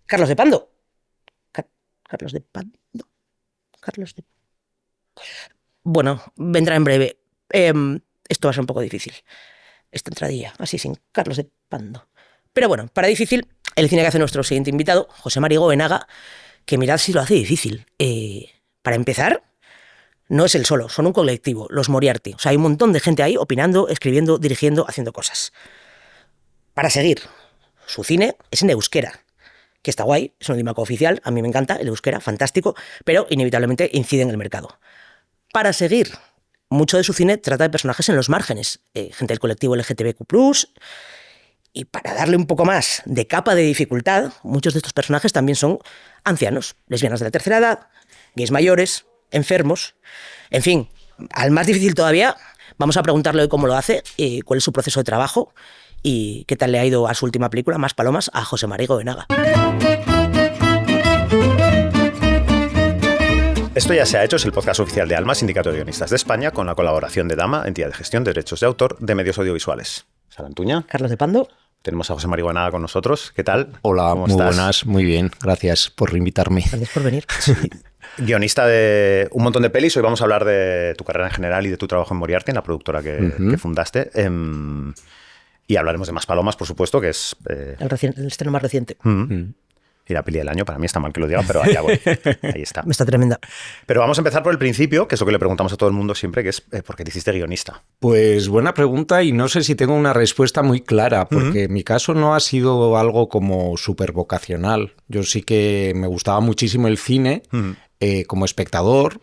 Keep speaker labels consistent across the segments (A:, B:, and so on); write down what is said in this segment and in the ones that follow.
A: Carlos de Pando. Carlos de Pando. Carlos de... Bueno, vendrá en breve. Esto va a ser un poco difícil. Esta entradilla, así sin Carlos de Pando. Pero bueno, para difícil, el cine que hace nuestro siguiente invitado, José Mari Goenaga, que mirad si lo hace difícil. Para empezar, no es él solo, son un colectivo, los Moriarty. O sea, hay un montón de gente ahí opinando, escribiendo, dirigiendo, haciendo cosas. Para seguir, su cine es en euskera, que está guay, es un idioma cooficial, a mí me encanta el euskera, fantástico, pero inevitablemente incide en el mercado. Para seguir, mucho de su cine trata de personajes en los márgenes, gente del colectivo LGTBQ+, y para darle un poco más de capa de dificultad, muchos de estos personajes también son ancianos, lesbianas de la tercera edad, gays mayores, enfermos, en fin, al más difícil todavía, vamos a preguntarle cómo lo hace, cuál es su proceso de trabajo y qué tal le ha ido a su última película, Más palomas, a José Mari Goenaga.
B: Esto ya se ha hecho, es el podcast oficial de ALMA, Sindicato de Guionistas de España, con la colaboración de DAMA, entidad de gestión de derechos de autor de medios audiovisuales. Sara Antuña.
A: Carlos de Pando.
B: Tenemos a José Mari Goenaga con nosotros. ¿Qué tal?
C: Hola,
B: ¿Cómo
C: muy
B: estás?
C: buenas, muy bien. Gracias por invitarme.
A: Gracias por venir.
B: Sí. Guionista de un montón de pelis. Hoy vamos a hablar de tu carrera en general y de tu trabajo en Moriarty, en la productora que fundaste. Y hablaremos de Más palomas, por supuesto, que es...
A: El estreno más reciente.
B: Y la peli del año, para mí está mal que lo diga, pero allá voy. Ahí está.
A: Está tremenda.
B: Pero vamos a empezar por el principio, que es lo que le preguntamos a todo el mundo siempre, que es ¿por qué te hiciste guionista?
C: Pues buena pregunta y no sé si tengo una respuesta muy clara, porque en mi caso no ha sido algo como súper vocacional. Yo sí que me gustaba muchísimo el cine como espectador.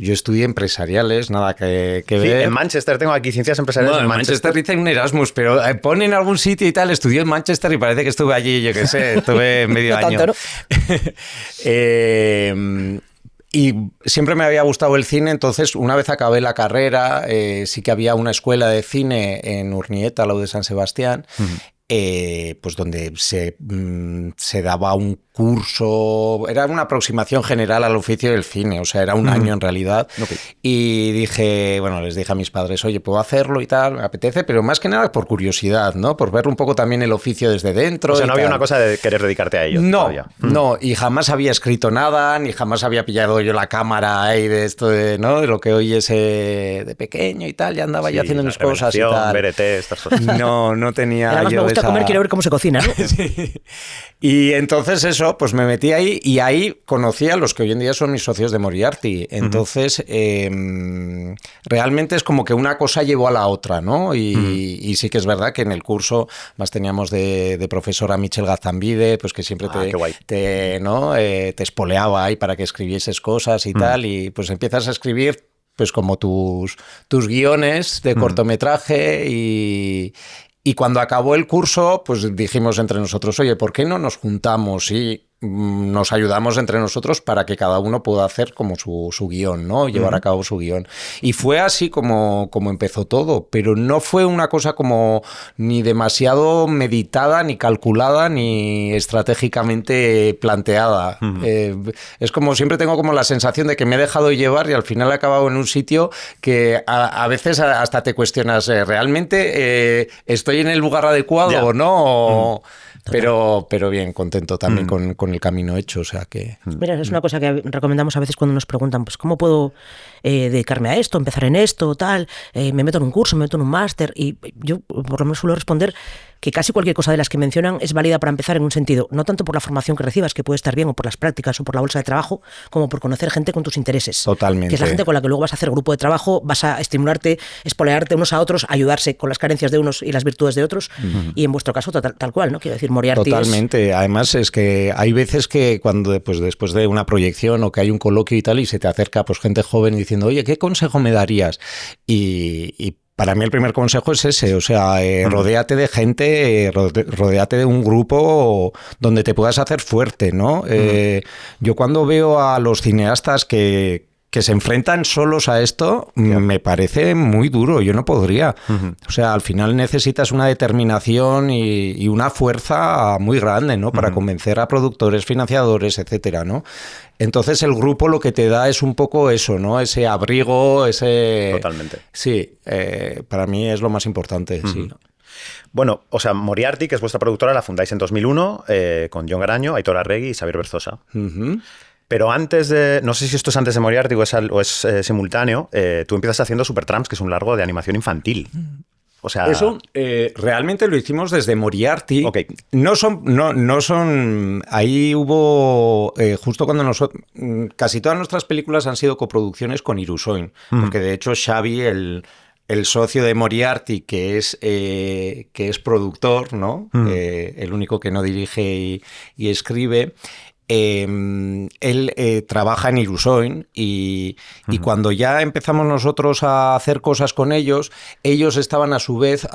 C: Yo estudié empresariales, nada que
B: Sí,
C: ver.
B: en Manchester tengo aquí ciencias empresariales.
C: Bueno, en Manchester hice un Erasmus, pero pone en algún sitio y tal, estudié en Manchester y parece que estuve allí, yo qué sé, estuve medio
A: No
C: año.
A: tanto, ¿no?
C: Y siempre me había gustado el cine, entonces una vez acabé la carrera, sí que había una escuela de cine en Urnieta, la de San Sebastián, pues donde se daba un curso, era una aproximación general al oficio del cine, o sea, era un año en realidad.
B: Okay.
C: Y les dije a mis padres, oye, ¿puedo hacerlo y tal? Me apetece, pero más que nada por curiosidad, ¿no? Por ver un poco también el oficio desde dentro.
B: O sea, no había
C: tal.
B: una cosa de querer dedicarte a ello todavía.
C: No, y jamás había escrito nada, ni jamás había pillado yo la cámara ahí de esto, ¿no? De lo que hoy es de pequeño y tal, ya andaba ya haciendo mis cosas y tal.
B: BRT, estas cosas.
C: No tenía
A: Además
C: yo
A: me gusta comer, quiero ver cómo se cocina, ¿no?
C: Sí. Y entonces eso, pues me metí ahí y ahí conocí a los que hoy en día son mis socios de Moriarty. Entonces, realmente es como que una cosa llevó a la otra, ¿no? Y sí que es verdad que en el curso más teníamos de profesora Michelle Gazambide, pues que siempre te espoleaba ahí para que escribieses cosas y tal, y pues empiezas a escribir pues como tus guiones de cortometraje y cuando acabó el curso, pues dijimos entre nosotros, oye, ¿por qué no nos juntamos y nos ayudamos entre nosotros para que cada uno pueda hacer como su guión, ¿no? Llevar a cabo su guión. Y fue así como empezó todo, pero no fue una cosa como ni demasiado meditada, ni calculada, ni estratégicamente planteada. Es como siempre tengo como la sensación de que me he dejado llevar y al final he acabado en un sitio que a veces hasta te cuestionas, ¿realmente estoy en el lugar adecuado o no? Pero bien, contento también con el camino hecho, o sea que...
A: Mira, es una cosa que recomendamos a veces cuando nos preguntan, pues, ¿cómo puedo dedicarme a esto, empezar en esto, tal? Me meto en un curso, me meto en un máster, y yo por lo menos suelo responder que casi cualquier cosa de las que mencionan es válida para empezar en un sentido, no tanto por la formación que recibas, que puede estar bien, o por las prácticas, o por la bolsa de trabajo, como por conocer gente con tus intereses.
C: Totalmente.
A: Que es la gente con la que luego vas a hacer grupo de trabajo, vas a estimularte, espolearte unos a otros, ayudarse con las carencias de unos y las virtudes de otros, y en vuestro caso tal cual, ¿no? Quiero decir, Moriarty
C: Totalmente. Además es que hay veces que cuando pues después de una proyección o que hay un coloquio y tal y se te acerca pues gente joven diciendo, oye, ¿qué consejo me darías? Y para mí el primer consejo es ese, o sea, rodéate de gente, rodéate de un grupo donde te puedas hacer fuerte, ¿no? Yo cuando veo a los cineastas que se enfrentan solos a esto, me parece muy duro, yo no podría. O sea, al final necesitas una determinación y una fuerza muy grande, ¿no? Para convencer a productores, financiadores, etcétera, ¿no? Entonces el grupo lo que te da es un poco eso, ¿no? Ese abrigo, ese...
B: Totalmente.
C: Sí, para mí es lo más importante, sí.
B: Bueno, o sea, Moriarty, que es vuestra productora, la fundáis en 2001 con Jon Garaño, Aitor Arregui y Xavier Berzosa. Pero antes de... No sé si esto es antes de Moriarty o es simultáneo. Tú empiezas haciendo Supertramps, que es un largo de animación infantil. O sea...
C: Eso realmente lo hicimos desde Moriarty.
B: Okay.
C: No son... Ahí hubo... justo cuando nosotros... Casi todas nuestras películas han sido coproducciones con Irusoin. Porque de hecho Xavi, el socio de Moriarty, que es productor, ¿no? El único que no dirige y escribe... él trabaja en Irusoin y cuando ya empezamos nosotros a hacer cosas con ellos estaban a su vez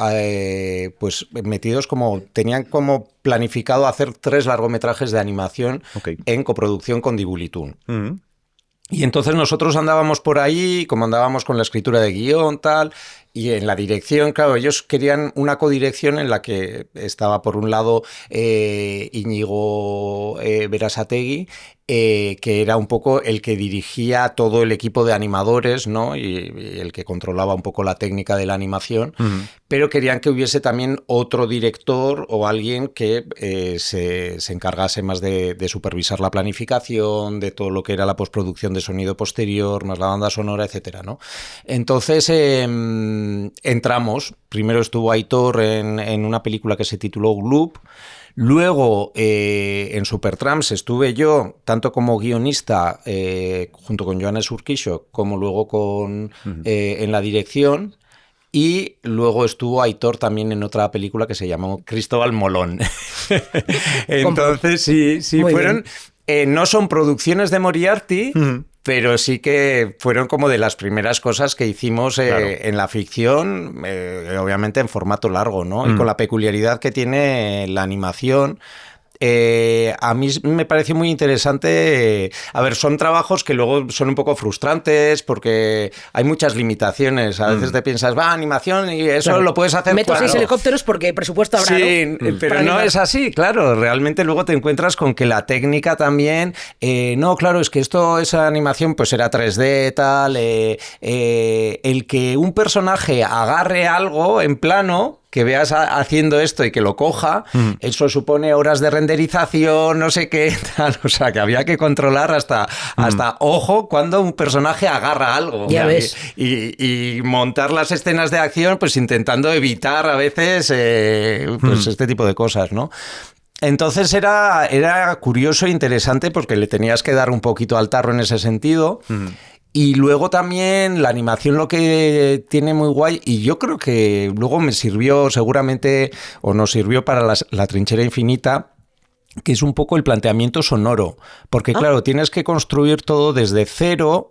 C: pues metidos tenían como planificado hacer 3 largometrajes de animación en coproducción con Dibulitún. Y entonces nosotros andábamos por ahí, como andábamos con la escritura de guión, tal, y en la dirección, claro, ellos querían una codirección en la que estaba, por un lado, Íñigo Berasategui, que era un poco el que dirigía todo el equipo de animadores, ¿no? Y el que controlaba un poco la técnica de la animación, pero querían que hubiese también otro director o alguien que se encargase más de supervisar la planificación, de todo lo que era la postproducción de sonido posterior, más la banda sonora, etcétera, ¿no? Entonces entramos, primero estuvo Aitor en una película que se tituló Gloop. Luego, en Supertramps estuve yo, tanto como guionista, junto con Johannes Urquijo, como luego en la dirección. Y luego estuvo Aitor también en otra película que se llamó Cristóbal Molón. Entonces, sí fueron... no son producciones de Moriarty, pero sí que fueron como de las primeras cosas que hicimos en la ficción, obviamente en formato largo, ¿no? Y con la peculiaridad que tiene la animación. A mí me pareció muy interesante. A ver, son trabajos que luego son un poco frustrantes porque hay muchas limitaciones. A veces te piensas, animación y eso lo puedes hacer.
A: Meto 6 helicópteros porque presupuesto habrá,
C: sí,
A: ¿no?
C: Pero no es así, claro. Realmente luego te encuentras con que la técnica también... no, claro, es que esa animación pues era 3D, tal... el que un personaje agarre algo en plano... que veas haciendo esto y que lo coja, eso supone horas de renderización, no sé qué, tal. O sea, que había que controlar hasta ojo, cuando un personaje agarra algo.
A: Ya ves.
C: Y montar las escenas de acción, pues intentando evitar a veces pues este tipo de cosas, ¿no? Entonces era curioso e interesante porque le tenías que dar un poquito al tarro en ese sentido. Y luego también la animación lo que tiene muy guay, y yo creo que luego me sirvió seguramente, o nos sirvió para la Trinchera Infinita, que es un poco el planteamiento sonoro, porque claro, tienes que construir todo desde cero.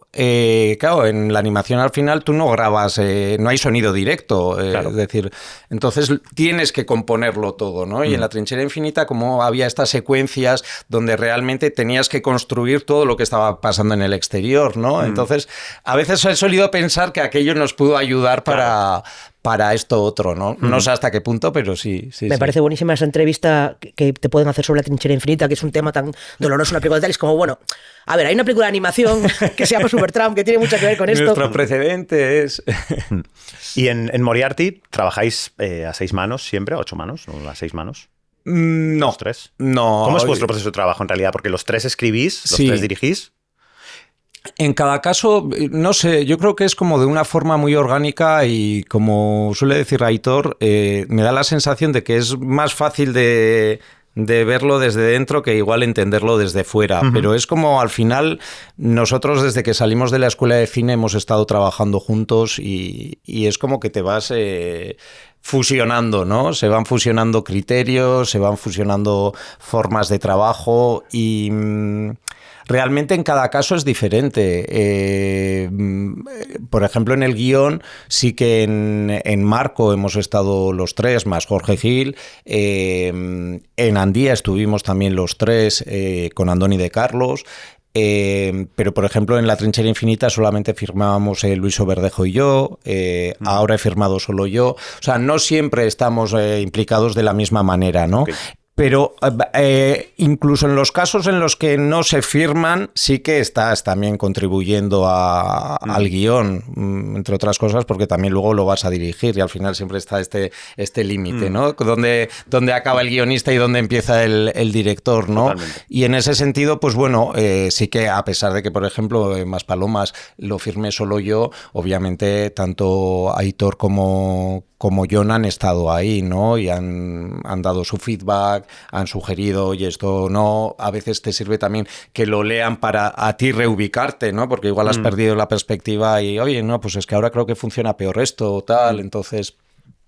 C: Claro, en la animación al final tú no grabas, no hay sonido directo, claro. Es decir, entonces tienes que componerlo todo, ¿no? Y en la Trinchera Infinita, como había estas secuencias donde realmente tenías que construir todo lo que estaba pasando en el exterior, ¿no? Entonces, a veces he solido pensar que aquello nos pudo ayudar para esto otro, ¿no? No sé hasta qué punto, pero sí.
A: Me parece buenísima esa entrevista que te pueden hacer sobre la Trinchera Infinita, que es un tema tan doloroso, una película de tal, es como, bueno, a ver, hay una película de animación que se llama Supertramp, que tiene mucho que ver con esto.
C: Nuestro precedente es...
B: Y en Moriarty trabajáis a 6 manos siempre, 8 manos, o a 6 manos.
C: No.
B: ¿Los 3?
C: No.
B: ¿Cómo es vuestro proceso de trabajo en realidad? Porque los 3 escribís, los 3 dirigís.
C: En cada caso, no sé, yo creo que es como de una forma muy orgánica y como suele decir Aitor, me da la sensación de que es más fácil de verlo desde dentro que igual entenderlo desde fuera. Pero es como al final nosotros desde que salimos de la escuela de cine hemos estado trabajando juntos y es como que te vas... fusionando, ¿no? Se van fusionando criterios, se van fusionando formas de trabajo y... realmente en cada caso es diferente. Por ejemplo, en el guión sí que en Marco hemos estado los 3, más Jorge Gil. En Andía estuvimos también los 3 con Andoni de Carlos. Pero por ejemplo en la Trinchera Infinita solamente firmábamos Luis Verdejo y yo, ahora he firmado solo yo, o sea, no siempre estamos implicados de la misma manera, ¿no? Okay. Pero incluso en los casos en los que no se firman, sí que estás también contribuyendo al guión, entre otras cosas, porque también luego lo vas a dirigir y al final siempre está este límite, ¿no? Donde acaba el guionista y donde empieza el director, ¿no?
B: Totalmente.
C: Y en ese sentido, pues bueno, sí que a pesar de que, por ejemplo, en Maspalomas lo firmé solo yo, obviamente tanto Aitor como Jon han estado ahí, ¿no? Y han dado su feedback, han sugerido, oye, esto no, a veces te sirve también que lo lean para a ti reubicarte, ¿no? Porque igual has perdido la perspectiva y, oye, no, pues es que ahora creo que funciona peor esto o tal, entonces...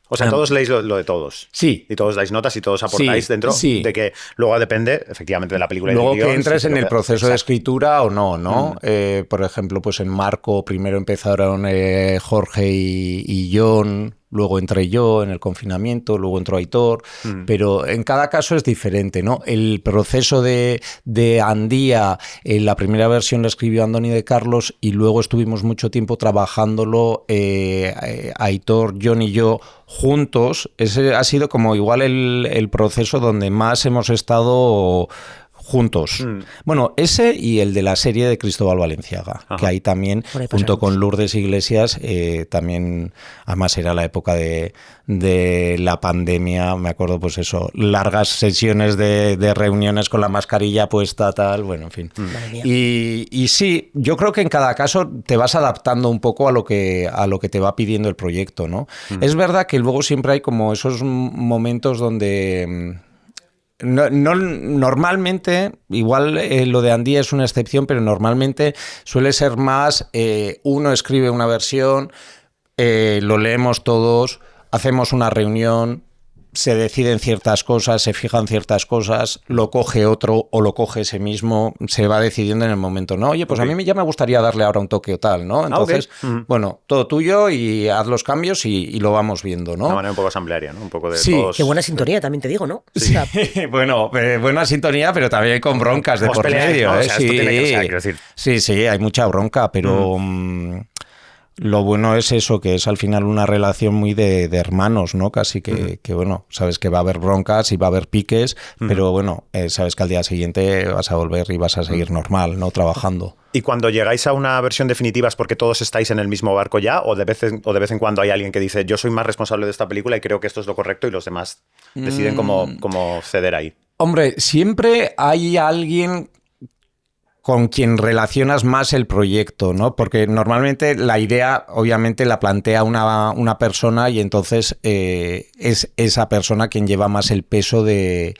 B: O sea, todos leéis lo de todos.
C: Sí.
B: Y todos dais notas y todos aportáis dentro de que luego depende, efectivamente, de la película y
C: luego
B: del guión.
C: Que entres en el proceso de escritura o no, ¿no?
B: Mm.
C: Por ejemplo, pues en Marco primero empezaron Jorge y Jon, luego entré yo en el confinamiento, luego entró Aitor, pero en cada caso es diferente, ¿no? El proceso de Andía, la primera versión la escribió Andoni de Carlos y luego estuvimos mucho tiempo trabajándolo Aitor, Jon y yo juntos. Ese ha sido como igual el proceso donde más hemos estado juntos. Bueno, ese y el de la serie de Cristóbal Valenciaga, que ahí también, junto con Lourdes Iglesias, también, además era la época de la pandemia, me acuerdo, pues eso, largas sesiones de reuniones con la mascarilla puesta, tal, bueno, en fin. Y sí, yo creo que en cada caso te vas adaptando un poco a lo que te va pidiendo el proyecto, ¿no? Es verdad que luego siempre hay como esos momentos donde... No, normalmente, igual lo de Andía es una excepción, pero normalmente suele ser más, uno escribe una versión, lo leemos todos, hacemos una reunión, se deciden ciertas cosas, se fijan ciertas cosas, lo coge otro o lo coge ese mismo, se va decidiendo en el momento, ¿no? Oye, pues a mí ya me gustaría darle ahora un toque o tal, ¿no? Entonces, bueno, todo tuyo y haz los cambios y lo vamos viendo, ¿no?
B: De manera un poco asamblearia, ¿no? Un poco de
A: sí,
B: todos...
A: qué buena sintonía, también te digo, ¿no?
C: Sí, bueno, buena sintonía, pero también con broncas de por medio, ¿no?
B: O sea,
C: sí,
B: esto tiene que, o sea, quiero decir...
C: sí, hay mucha bronca, pero... Lo bueno es eso, que es al final una relación muy de hermanos, ¿no? Casi que bueno, sabes que va a haber broncas y va a haber piques, pero bueno, sabes que al día siguiente vas a volver y vas a seguir normal, ¿no? Trabajando.
B: ¿Y cuando llegáis a una versión definitiva es porque todos estáis en el mismo barco ya? ¿O de vez en cuando hay alguien que dice, yo soy más responsable de esta película y creo que esto es lo correcto y los demás deciden cómo ceder ahí?
C: Hombre, siempre hay alguien con quien relacionas más el proyecto, ¿no? Porque normalmente la idea, obviamente, la plantea una persona y entonces es esa persona quien lleva más el peso de...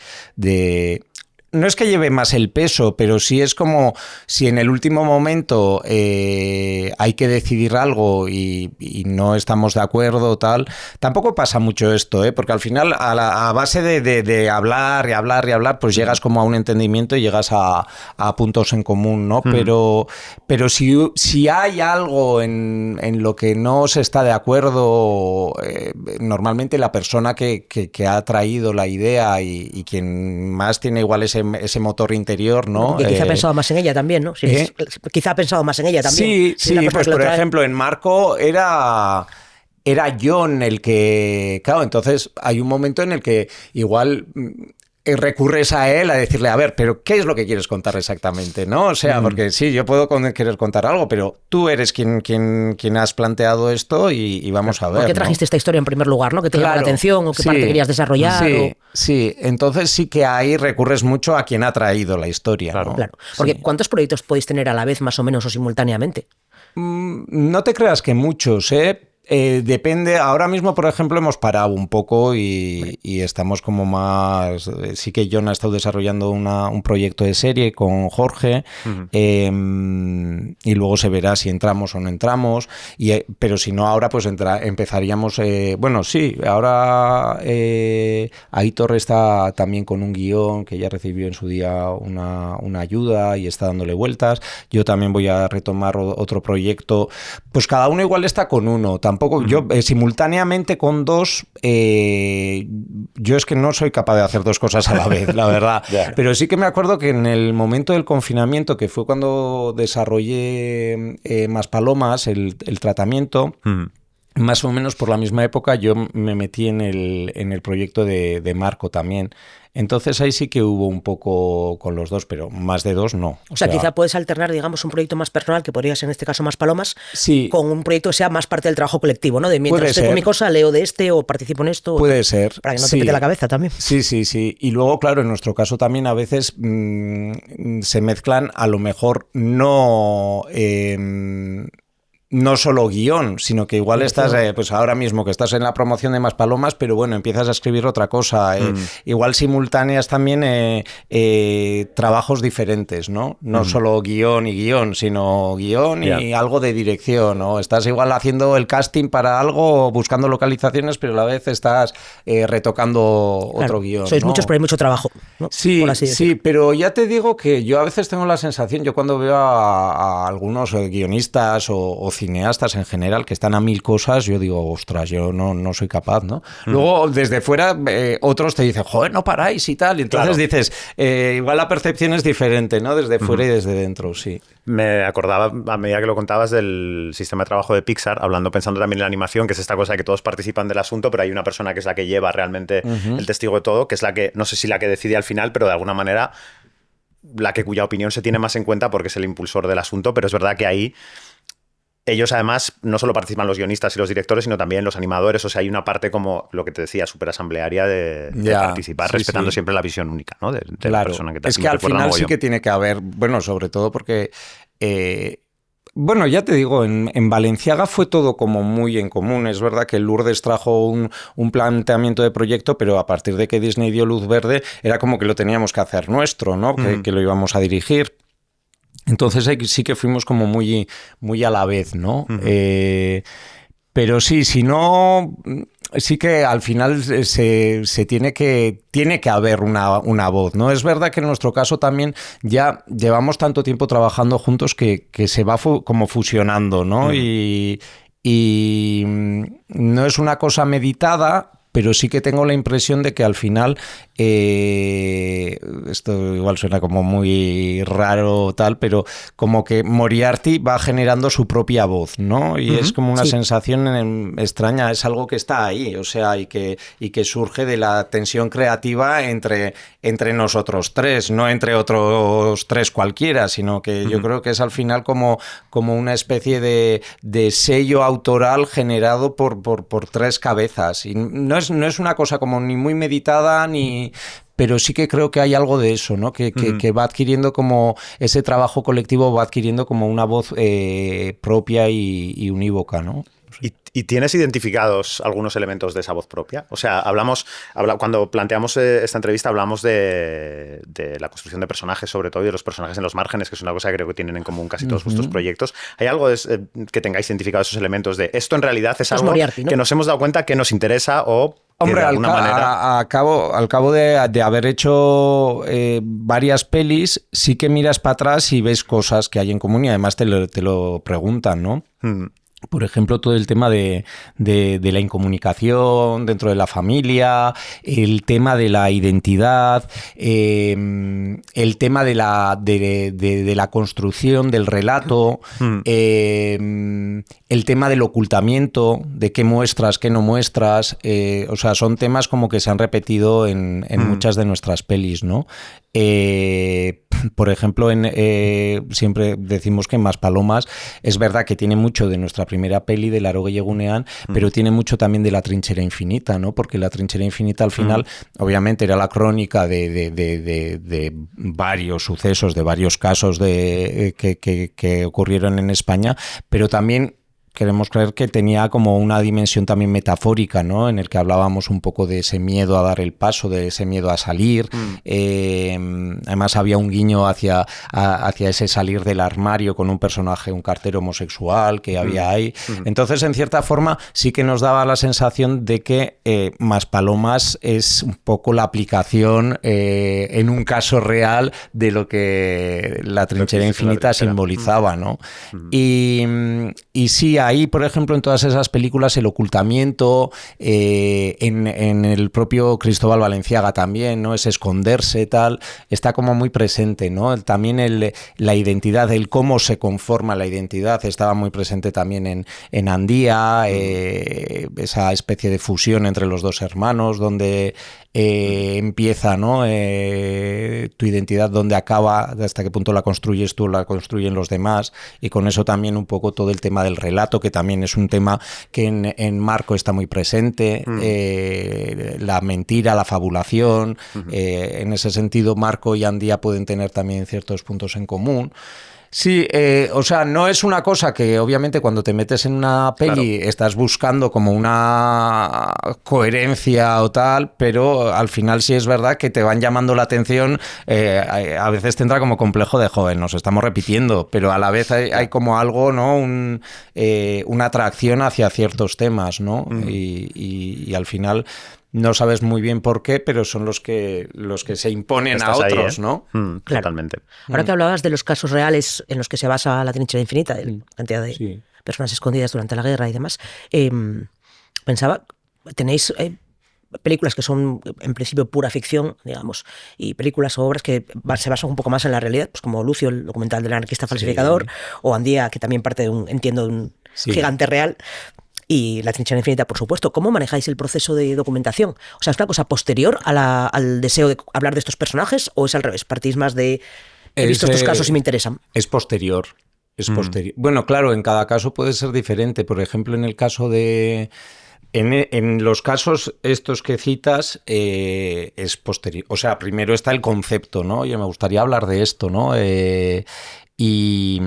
C: No es que lleve más el peso, pero sí es como si en el último momento hay que decidir algo y no estamos de acuerdo, tal. Tampoco pasa mucho esto, porque al final a base de hablar y hablar y hablar, pues llegas como a un entendimiento y llegas a puntos en común, ¿no? Pero si hay algo en lo que no se está de acuerdo, normalmente la persona que ha traído la idea y quien más tiene igual ese motor interior, ¿no?
A: Que quizá ha pensado más en ella también, ¿no? Sí, quizá ha pensado más en ella también.
C: Sí, pues por ejemplo, en Marco era Jon el que... Claro, entonces hay un momento en el que igual... recurres a él a decirle, a ver, pero ¿qué es lo que quieres contar exactamente? ¿No? O sea, porque sí, yo puedo querer contar algo, pero tú eres quien has planteado esto y vamos a ver.
A: ¿Por qué trajiste esta historia en primer lugar, ¿no? ¿Que te llama la atención o qué parte querías desarrollar?
C: Sí, entonces sí que ahí recurres mucho a quien ha traído la historia.
B: Claro.
A: Porque ¿cuántos proyectos podéis tener a la vez, más o menos, o simultáneamente?
C: No te creas que muchos, depende, ahora mismo por ejemplo hemos parado un poco y estamos como más, sí que Jon ha estado desarrollando un proyecto de serie con Jorge y luego se verá si entramos o no entramos, pero si no ahora pues empezaríamos, bueno sí, ahora Aitor está también con un guión que ya recibió en su día una ayuda y está dándole vueltas, yo también voy a retomar otro proyecto, pues cada uno igual está con uno, tampoco, yo simultáneamente con dos, yo es que no soy capaz de hacer dos cosas a la vez, la verdad. Pero sí que me acuerdo que en el momento del confinamiento, que fue cuando desarrollé Maspalomas, el tratamiento, más o menos por la misma época yo me metí en el proyecto de Marco también. Entonces ahí sí que hubo un poco con los dos, pero más de dos no.
A: O sea, quizá puedes alternar, digamos, un proyecto más personal, que podría ser en este caso más Palomas,
C: sí,
A: con un proyecto que sea más parte del trabajo colectivo, ¿no? De mientras estoy con mi cosa, leo de este o participo en esto.
C: Puede ser.
A: Para que no te pete la cabeza también.
C: Sí. Y luego, claro, en nuestro caso también a veces se mezclan, a lo mejor no solo guión, sino que igual estás, pues ahora mismo que estás en la promoción de Maspalomas, pero bueno, empiezas a escribir otra cosa. Igual simultáneas también trabajos diferentes, ¿no? No solo guión y guión, sino guión y algo de dirección, ¿no? Estás igual haciendo el casting para algo, buscando localizaciones, pero a la vez estás retocando otro guión.
A: Sois muchos, pero hay mucho trabajo, ¿no?
C: Sí, pero ya te digo que yo a veces tengo la sensación, yo cuando veo a algunos guionistas o cineastas en general que están a 1000 cosas, yo digo, ostras, yo no soy capaz, ¿no? Luego, desde fuera, otros te dicen, joder, no paráis y tal. Y entonces dices, igual la percepción es diferente, ¿no? Desde fuera y desde dentro, sí.
B: Me acordaba, a medida que lo contabas, del sistema de trabajo de Pixar, pensando también en la animación, que es esta cosa de que todos participan del asunto, pero hay una persona que es la que lleva realmente el testigo de todo, que es la que, no sé si la que decide al final, pero de alguna manera cuya opinión se tiene más en cuenta porque es el impulsor del asunto, pero es verdad que ahí ellos además no solo participan los guionistas y los directores, sino también los animadores. O sea, hay una parte como lo que te decía, súper asamblearia de participar, respetando siempre la visión única, ¿no? de la persona que te
C: es que al final sí que tiene que haber, bueno, sobre todo porque bueno, ya te digo, en Balenciaga fue todo como muy en común. Es verdad que Lourdes trajo un planteamiento de proyecto, pero a partir de que Disney dio luz verde, era como que lo teníamos que hacer nuestro, ¿no? Que lo íbamos a dirigir. Entonces sí que fuimos como muy, muy a la vez, ¿no? Pero sí, si no, sí que al final se tiene que haber una voz, ¿no? Es verdad que en nuestro caso también ya llevamos tanto tiempo trabajando juntos que se va como fusionando, ¿no? Y no es una cosa meditada, pero sí que tengo la impresión de que al final, esto igual suena como muy raro tal, pero como que Moriarty va generando su propia voz, ¿no? Y es como una sensación extraña, es algo que está ahí, o sea, y que surge de la tensión creativa entre nosotros tres, no entre otros tres cualquiera, sino que yo creo que es al final como una especie de sello autoral generado por tres cabezas. Y no es una cosa como ni muy meditada pero sí que creo que hay algo de eso, ¿no? Que va adquiriendo como ese trabajo colectivo, va adquiriendo como una voz propia y unívoca, ¿no?
B: ¿Y tienes identificados algunos elementos de esa voz propia? O sea, cuando planteamos esta entrevista hablamos de la construcción de personajes, sobre todo, y de los personajes en los márgenes, que es una cosa que creo que tienen en común casi todos vuestros proyectos. ¿Hay algo que tengáis identificados esos elementos de esto en realidad es algo Moriarty, ¿no? que nos hemos dado cuenta que nos interesa o que de alguna manera...
C: Al cabo de haber hecho varias pelis, sí que miras para atrás y ves cosas que hay en común y además te lo preguntan, ¿no? Por ejemplo, todo el tema de la incomunicación dentro de la familia, el tema de la identidad, el tema de la construcción del relato, el tema del ocultamiento, de qué muestras, qué no muestras. O sea, son temas como que se han repetido en muchas de nuestras pelis, ¿no? Por ejemplo, siempre decimos que en Maspalomas es verdad que tiene mucho de nuestra primera peli de Larogue y Egunean, pero tiene mucho también de La trinchera infinita, ¿no? Porque La trinchera infinita al final, obviamente, era la crónica de varios sucesos, de varios casos que ocurrieron en España, pero también queremos creer que tenía como una dimensión también metafórica, ¿no? En el que hablábamos un poco de ese miedo a dar el paso, de ese miedo a salir. Además había un guiño hacia ese salir del armario con un personaje, un cartero homosexual que había ahí. Entonces, en cierta forma, sí que nos daba la sensación de que Maspalomas es un poco la aplicación en un caso real de lo que La trinchera infinita simbolizaba, ¿no? Y sí, ahí, por ejemplo, en todas esas películas, el ocultamiento, en el propio Cristóbal Valenciaga también, ¿no? Ese esconderse, tal, está como muy presente, ¿no? También la identidad, el cómo se conforma la identidad, estaba muy presente también en Andía, esa especie de fusión entre los dos hermanos, donde empieza, ¿no? Tu identidad, donde acaba, hasta qué punto la construyes tú, la construyen los demás, y con eso también un poco todo el tema del relato, que también es un tema que en Marco está muy presente, la mentira, la fabulación, en ese sentido Marco y Andía pueden tener también ciertos puntos en común. Sí, o sea, no es una cosa que obviamente cuando te metes en una peli estás buscando como una coherencia o tal, pero al final sí es verdad que te van llamando la atención, a veces te entra como complejo de joven, nos estamos repitiendo, pero a la vez hay como algo, ¿no? Una atracción hacia ciertos temas, ¿no? Y al final no sabes muy bien por qué, pero son los que se imponen a otros, ahí, ¿no?
A: Claro.
B: Totalmente.
A: Ahora que hablabas de los casos reales en los que se basa La trinchera infinita, de la cantidad de personas escondidas durante la guerra y demás, pensaba, tenéis películas que son en principio pura ficción, digamos, y películas o obras que se basan un poco más en la realidad, pues como Lucio, el documental del anarquista falsificador, o Andía, que también parte de un gigante real. Y La trinchera infinita, por supuesto. ¿Cómo manejáis el proceso de documentación? O sea, ¿es una cosa posterior al deseo de hablar de estos personajes o es al revés? ¿Partís más de he visto estos casos y me interesan?
C: Es posterior. Bueno, claro, en cada caso puede ser diferente. Por ejemplo, en el caso de... En los casos estos que citas es posterior. O sea, primero está el concepto, ¿no? Oye, me gustaría hablar de esto, ¿no? Y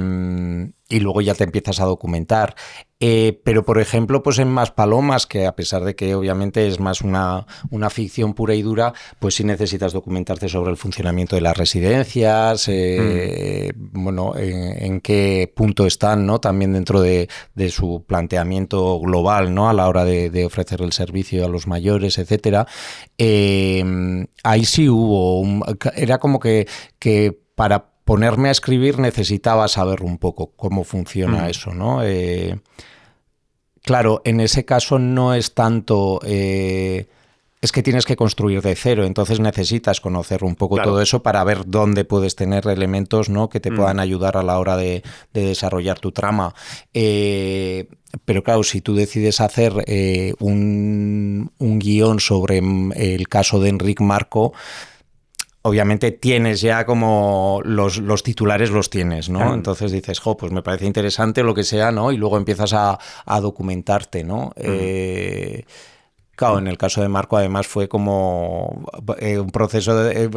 C: luego ya te empiezas a documentar. Pero, por ejemplo, pues en Maspalomas, que a pesar de que obviamente es más una ficción pura y dura, pues sí necesitas documentarte sobre el funcionamiento de las residencias, bueno, en qué punto están, ¿no? También dentro de su planteamiento global, ¿no? A la hora de ofrecer el servicio a los mayores, etcétera. Ahí sí era como que para ponerme a escribir necesitaba saber un poco cómo funciona eso, ¿no? Claro, en ese caso no es tanto... es que tienes que construir de cero, entonces necesitas conocer un poco todo eso para ver dónde puedes tener elementos, ¿no? Que te puedan ayudar a la hora de desarrollar tu trama. Pero claro, si tú decides hacer un guión sobre el caso de Enric Marco, obviamente tienes ya como los titulares los tienes, ¿no? Entonces dices, pues me parece interesante lo que sea, ¿no? Y luego empiezas a documentarte, ¿no? Claro, en el caso de Marco además fue como un proceso de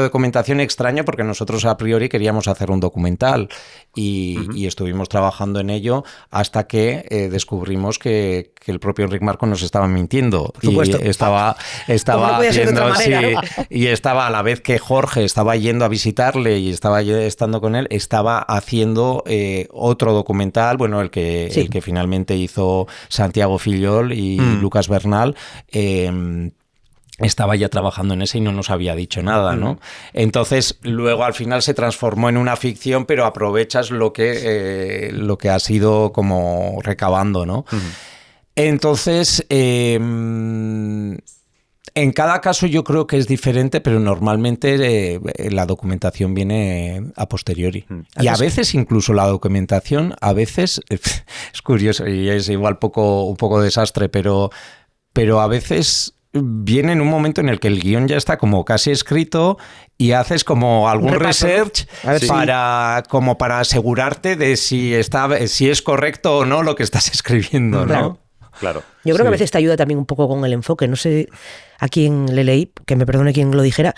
C: documentación extraño porque nosotros a priori queríamos hacer un documental y estuvimos trabajando en ello hasta que descubrimos que el propio Enric Marco nos estaba mintiendo.
A: Por supuesto.
C: Y estaba haciendo, y estaba a la vez que Jorge estaba yendo a visitarle y estaba estando con él, estaba haciendo otro documental, bueno, el que finalmente hizo Santiago Fillol y Lucas Bernal, estaba ya trabajando en ese y no nos había dicho nada, ¿no? Entonces, luego al final se transformó en una ficción, pero aprovechas lo que has ido como recabando, ¿no? Entonces, en cada caso yo creo que es diferente, pero normalmente la documentación viene a posteriori. Y a veces incluso la documentación, a veces, es curioso y es igual un poco desastre, pero a veces viene en un momento en el que el guión ya está como casi escrito y haces como algún research para asegurarte de si es correcto o no lo que estás escribiendo, ¿no?
B: Claro.
A: Yo creo que a veces te ayuda también un poco con el enfoque. No sé a quién le leí, que me perdone quien lo dijera,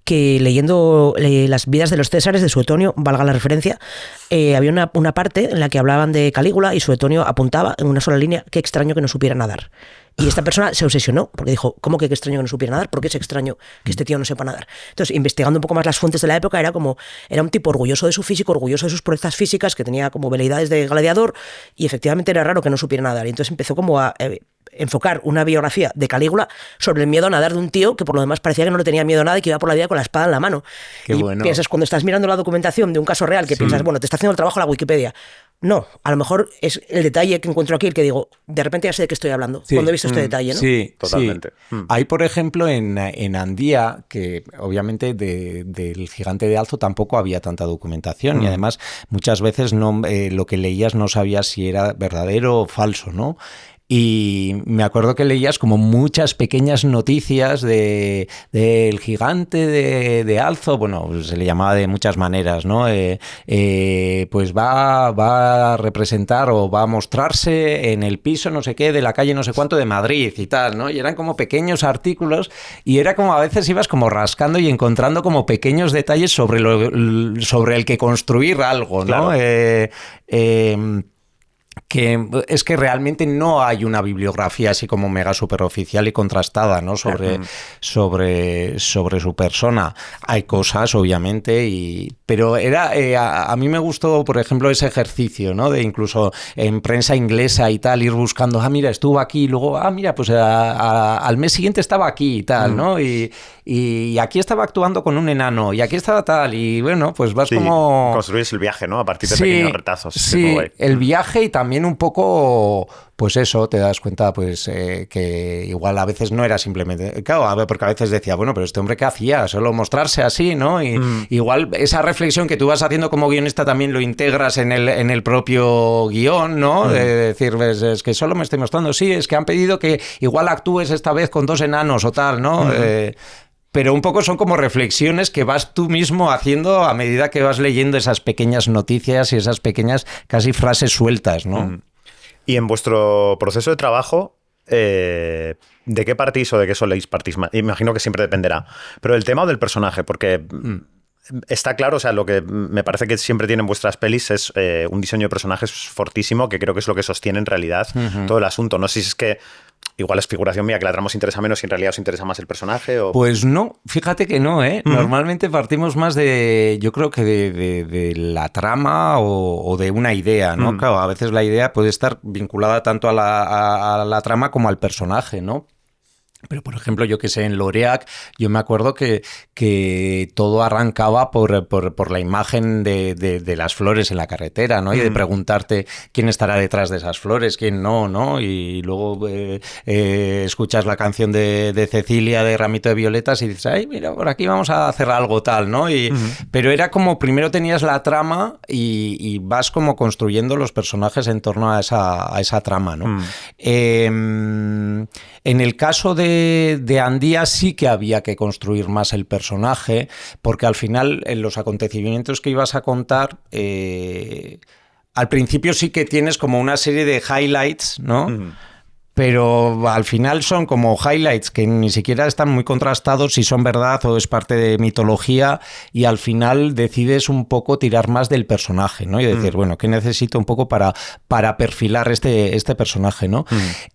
A: que leyendo las vidas de los Césares de Suetonio, valga la referencia, había una parte en la que hablaban de Calígula y Suetonio apuntaba en una sola línea: qué extraño que no supiera nadar. Y esta persona se obsesionó porque dijo, ¿cómo que qué extraño que no supiera nadar? ¿Por qué es extraño que este tío no sepa nadar? Entonces, investigando un poco más las fuentes de la época, era un tipo orgulloso de su físico, orgulloso de sus proezas físicas, que tenía como veleidades de gladiador, y efectivamente era raro que no supiera nadar. Y entonces empezó como a enfocar una biografía de Calígula sobre el miedo a nadar de un tío que por lo demás parecía que no le tenía miedo a nada y que iba por la vida con la espada en la mano.
C: Qué bueno.
A: Piensas, cuando estás mirando la documentación de un caso real, que piensas, bueno, te está haciendo el trabajo la Wikipedia. No, a lo mejor es el detalle que encuentro aquí el que digo, de repente ya sé de qué estoy hablando, cuando he visto este detalle, ¿no?
C: Sí,
B: totalmente.
C: Sí. Hay, por ejemplo, en Andía, que obviamente del Gigante de Alzo tampoco había tanta documentación y además muchas veces lo que leías no sabías si era verdadero o falso, ¿no? Y me acuerdo que leías como muchas pequeñas noticias del Gigante de Alzo, bueno, se le llamaba de muchas maneras, ¿no? Pues va a representar o va a mostrarse en el piso no sé qué de la calle no sé cuánto de Madrid y tal, ¿no? Y eran como pequeños artículos y era como a veces ibas como rascando y encontrando como pequeños detalles sobre el que construir algo, ¿no? Claro. Que es que realmente no hay una bibliografía así como mega superoficial y contrastada, ¿no? sobre su persona. Hay cosas, obviamente, pero a mí me gustó, por ejemplo, ese ejercicio, ¿no? De incluso en prensa inglesa y tal, ir buscando, mira, estuvo aquí, y luego, mira, pues al mes siguiente estaba aquí y tal, ¿no? Y aquí estaba actuando con un enano, y aquí estaba tal, y bueno, pues vas como...
B: Construyes el viaje, ¿no? A partir de pequeños retazos.
C: Sí, el viaje y también un poco, pues eso, te das cuenta pues que igual a veces no era simplemente... Claro, porque a veces decía, bueno, pero este hombre ¿qué hacía? Solo mostrarse así, ¿no? Y igual esa reflexión que tú vas haciendo como guionista también lo integras en el propio guión, ¿no? De decir, ves, es que solo me estoy mostrando, sí, es que han pedido que igual actúes esta vez con 2 enanos o tal, ¿no? Pero un poco son como reflexiones que vas tú mismo haciendo a medida que vas leyendo esas pequeñas noticias y esas pequeñas casi frases sueltas, ¿no?
B: Y en vuestro proceso de trabajo, ¿de qué partís o de qué soléis partís? Imagino que siempre dependerá. Pero el tema del personaje, porque... Está claro, o sea, lo que me parece que siempre tienen vuestras pelis es un diseño de personajes fortísimo, que creo que es lo que sostiene en realidad todo el asunto. No sé si es que igual es figuración mía, que la trama os interesa menos y en realidad os interesa más el personaje. ¿O?
C: Pues no, fíjate que no, ¿eh? Normalmente partimos más yo creo que de la trama o de una idea, ¿no? Claro, a veces la idea puede estar vinculada tanto a la trama como al personaje, ¿no? Pero, por ejemplo, yo que sé, en Loreac, yo me acuerdo que todo arrancaba por la imagen de las flores en la carretera, ¿no? Y de preguntarte quién estará detrás de esas flores, quién no, ¿no? Y luego escuchas la canción de Cecilia de Ramito de Violetas y dices, ay, mira, por aquí vamos a hacer algo tal, ¿no? Pero era como, primero tenías la trama y vas como construyendo los personajes en torno a esa trama, ¿no? En el caso de Andía sí que había que construir más el personaje, porque al final en los acontecimientos que ibas a contar, al principio sí que tienes como una serie de highlights, ¿no? Pero al final son como highlights que ni siquiera están muy contrastados si son verdad o es parte de mitología, y al final decides un poco tirar más del personaje, ¿no? Y decir, bueno, ¿qué necesito un poco para perfilar este personaje, ¿no?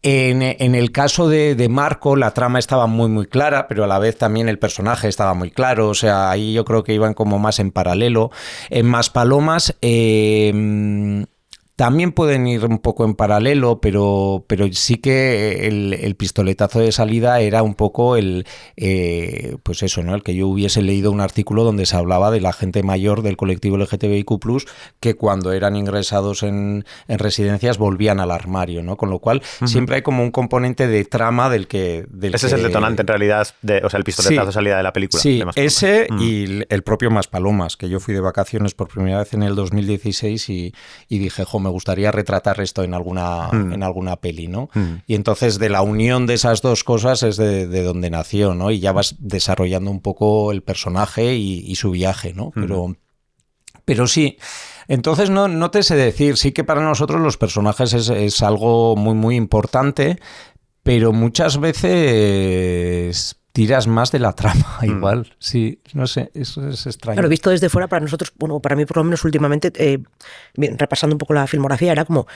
C: En el caso de Marco, la trama estaba muy, muy clara, pero a la vez también el personaje estaba muy claro, o sea, ahí yo creo que iban como más en paralelo. En Maspalomas... también pueden ir un poco en paralelo, pero sí que el pistoletazo de salida era un poco pues eso, ¿no? El que yo hubiese leído un artículo donde se hablaba de la gente mayor del colectivo LGTBIQ+, que cuando eran ingresados en residencias volvían al armario, ¿no? Con lo cual siempre hay como un componente de trama Ese
B: es el detonante en realidad, o sea, el pistoletazo de salida de la película.
C: Sí, ese y el propio Maspalomas, que yo fui de vacaciones por primera vez en el 2016 y dije, me gustaría retratar esto en alguna peli, ¿no? Y entonces de la unión de esas dos cosas es de donde nació, ¿no? Y ya vas desarrollando un poco el personaje y su viaje, ¿no? Pero sí, entonces no te sé decir, sí que para nosotros los personajes es algo muy, muy importante, pero muchas veces... tiras más de la trama, igual. Sí, no sé, eso es extraño.
A: Claro, visto desde fuera, para nosotros, bueno, para mí por lo menos últimamente, repasando un poco la filmografía, era como,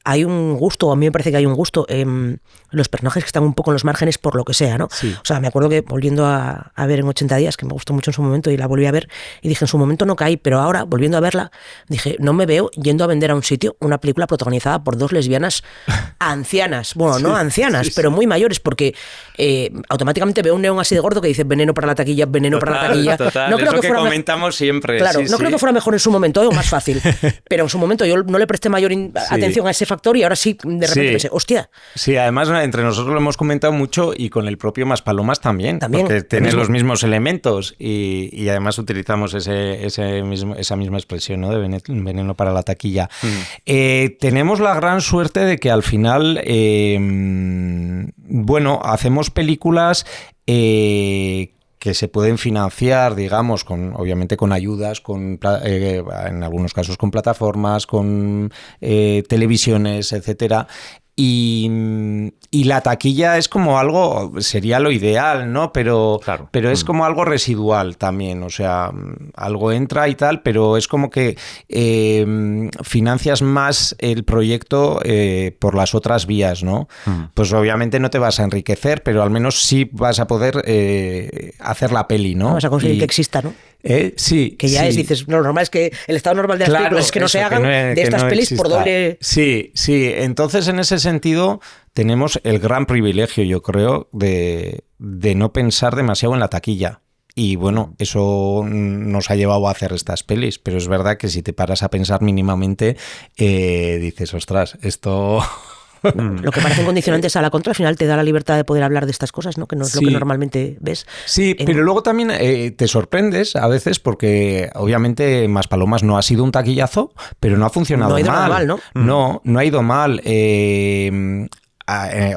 A: hay un gusto, a mí me parece que hay un gusto en los personajes que están un poco en los márgenes por lo que sea, ¿no?
C: Sí.
A: O sea, me acuerdo que volviendo a ver en 80 días, que me gustó mucho en su momento y la volví a ver, y dije, en su momento no caí, pero ahora, volviendo a verla, dije, no me veo yendo a vender a un sitio una película protagonizada por dos lesbianas ancianas. Bueno, no ancianas, pero muy mayores, porque automáticamente veo un neón así de gordo que dice veneno para la taquilla, veneno para la taquilla.
C: Total,
A: no creo
C: que comentamos siempre.
A: Claro, no creo que fuera mejor en su momento, o más fácil, pero en su momento yo no le presté mayor atención a ese factor y ahora sí, de repente pensé, hostia.
C: Sí, además entre nosotros lo hemos comentado mucho y con el propio Maspalomas también porque tiene los mismos elementos y además utilizamos esa misma expresión, ¿no? De veneno para la taquilla. Tenemos la gran suerte de que al final, hacemos películas que se pueden financiar, digamos, obviamente con ayudas, en algunos casos con plataformas, con televisiones, etcétera. Y la taquilla es como algo, sería lo ideal, ¿no? Pero es como algo residual también, o sea, algo entra y tal, pero es como que financias más el proyecto por las otras vías, ¿no? Pues obviamente no te vas a enriquecer, pero al menos sí vas a poder hacer la peli, ¿no?
A: Vas a conseguir que exista, ¿no?
C: Sí.
A: Que ya dices, lo normal es que el estado normal de las películas es que no se hagan de estas pelis por doble.
C: Sí. Entonces, en ese sentido, tenemos el gran privilegio, yo creo, de no pensar demasiado en la taquilla. Y bueno, eso nos ha llevado a hacer estas pelis, pero es verdad que si te paras a pensar mínimamente, dices, ostras, esto...
A: Lo que parecen condicionantes a la contra, al final te da la libertad de poder hablar de estas cosas, ¿no? Que no es lo que normalmente ves.
C: Sí, pero luego también te sorprendes a veces porque obviamente Maspalomas no ha sido un taquillazo, pero no ha funcionado mal.
A: No ha ido mal, ¿no?
C: No ha ido mal.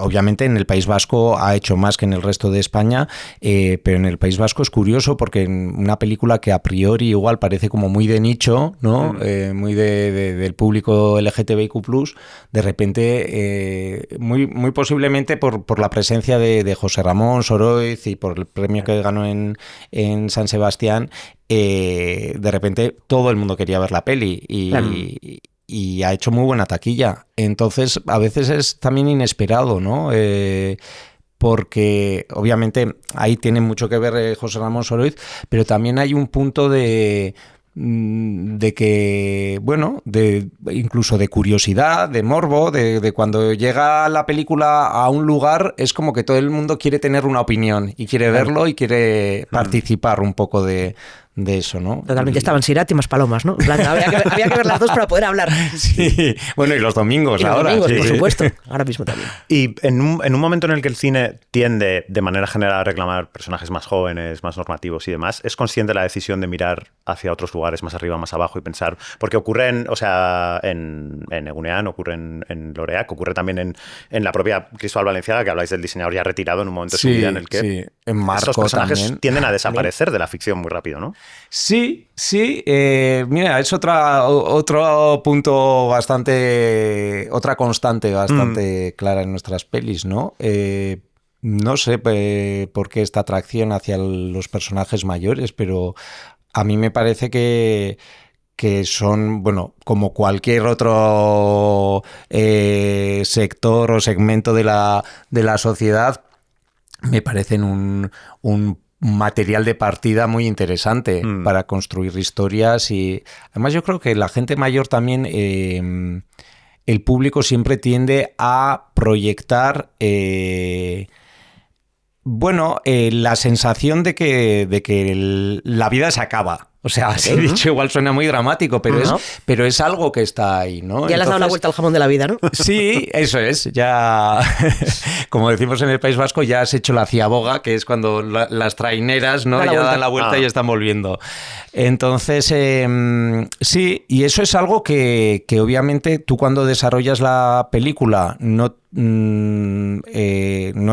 C: Obviamente en el País Vasco ha hecho más que en el resto de España, pero en el País Vasco es curioso porque en una película que a priori igual parece como muy de nicho, ¿no? Muy del público LGTBIQ+, de repente, muy posiblemente por la presencia de José Ramón Soroiz y por el premio que ganó en San Sebastián, de repente todo el mundo quería ver la peli y ha hecho muy buena taquilla. Entonces, a veces es también inesperado, ¿no? Porque obviamente ahí tiene mucho que ver José Ramón Soroiz, pero también hay un punto de que, bueno, incluso de curiosidad, de morbo, de cuando llega la película a un lugar, es como que todo el mundo quiere tener una opinión y quiere verlo y quiere participar un poco de eso, ¿no?
A: Totalmente, estaban Sirat y Maspalomas, ¿no? En plan, había que ver las dos para poder hablar.
C: Sí, bueno, y los domingos ahora.
A: Los domingos, por supuesto, ahora mismo también.
B: Y en un momento en el que el cine tiende, de manera general, a reclamar personajes más jóvenes, más normativos y demás, ¿es consciente la decisión de mirar hacia otros lugares, más arriba, más abajo, y pensar? Porque ocurre en Egunean, ocurre en Loreac, ocurre también en la propia Cristóbal Valenciaga, que habláis del diseñador ya retirado en un momento de su vida en el que
C: en Marco
B: estos personajes
C: también
B: tienden a desaparecer de la ficción muy rápido, ¿no?
C: Sí. Mira, es otro punto otra constante bastante clara en nuestras pelis, ¿no? No sé por qué esta atracción hacia los personajes mayores, pero a mí me parece que son, bueno, como cualquier otro sector o segmento de la sociedad, me parecen un material de partida muy interesante para construir historias. Y además yo creo que la gente mayor también, el público siempre tiende a proyectar la sensación de que la vida se acaba. O sea, así dicho, igual suena muy dramático, pero es algo que está ahí, ¿no?
A: Ya le has dado la vuelta al jamón de la vida, ¿no?
C: Sí, eso es. Ya, como decimos en el País Vasco, ya has hecho la ciaboga, que es cuando las traineras, ¿no? Ya dan la vuelta y están volviendo. Entonces, sí, y eso es algo que obviamente tú cuando desarrollas la película no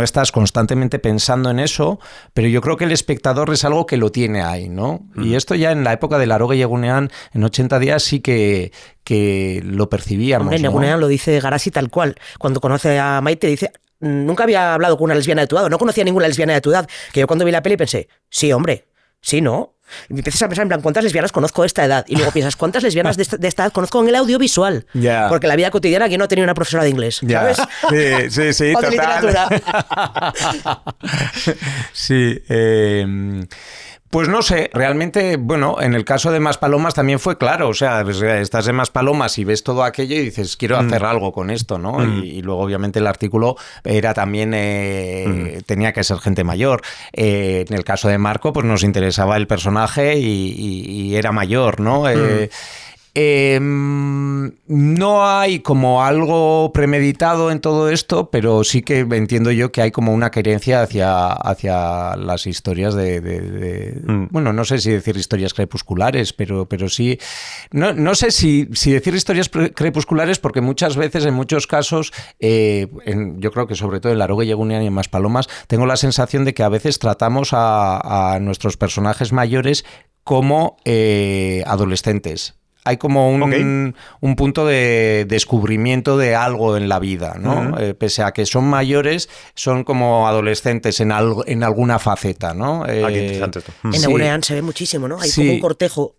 C: estás constantemente pensando en eso, pero yo creo que el espectador es algo que lo tiene ahí, ¿no? Y esto ya en la época de Laroga y Egunean, en 80 días sí que lo percibíamos.
A: Hombre, en Egunean lo dice Garasi tal cual. Cuando conoce a Maite dice, nunca había hablado con una lesbiana de tu edad, no conocía ninguna lesbiana de tu edad, que yo cuando vi la peli pensé, sí, hombre, Sí, ¿no? Y empiezas a pensar en plan, ¿cuántas lesbianas conozco de esta edad? Y luego piensas, ¿cuántas lesbianas de esta edad conozco en el audiovisual?
C: Yeah.
A: Porque en la vida cotidiana aquí no tenía una profesora de inglés, ¿sabes?
C: Sí,
A: o de
C: total.
A: literatura.
C: Sí, pues no sé, realmente, bueno, en el caso de Maspalomas también fue claro, o sea, pues, estás en Maspalomas y ves todo aquello y dices, quiero hacer algo con esto, ¿no? Y luego, obviamente, el artículo era también, tenía que ser gente mayor. En el caso de Marco, pues nos interesaba el personaje y era mayor, ¿no? No hay como algo premeditado en todo esto, pero sí que entiendo yo que hay como una querencia hacia las historias bueno, no sé si decir historias crepusculares, pero sí, no sé si decir historias crepusculares, porque muchas veces, en muchos casos, yo creo que sobre todo en Laroga y Egunean y en Maspalomas, tengo la sensación de que a veces tratamos a nuestros personajes mayores como adolescentes. Hay como un punto de descubrimiento de algo en la vida, ¿no? Pese a que son mayores, son como adolescentes en alguna faceta, ¿no?
B: Qué interesante esto.
A: En Egunean se ve muchísimo, ¿no? Hay como un cortejo,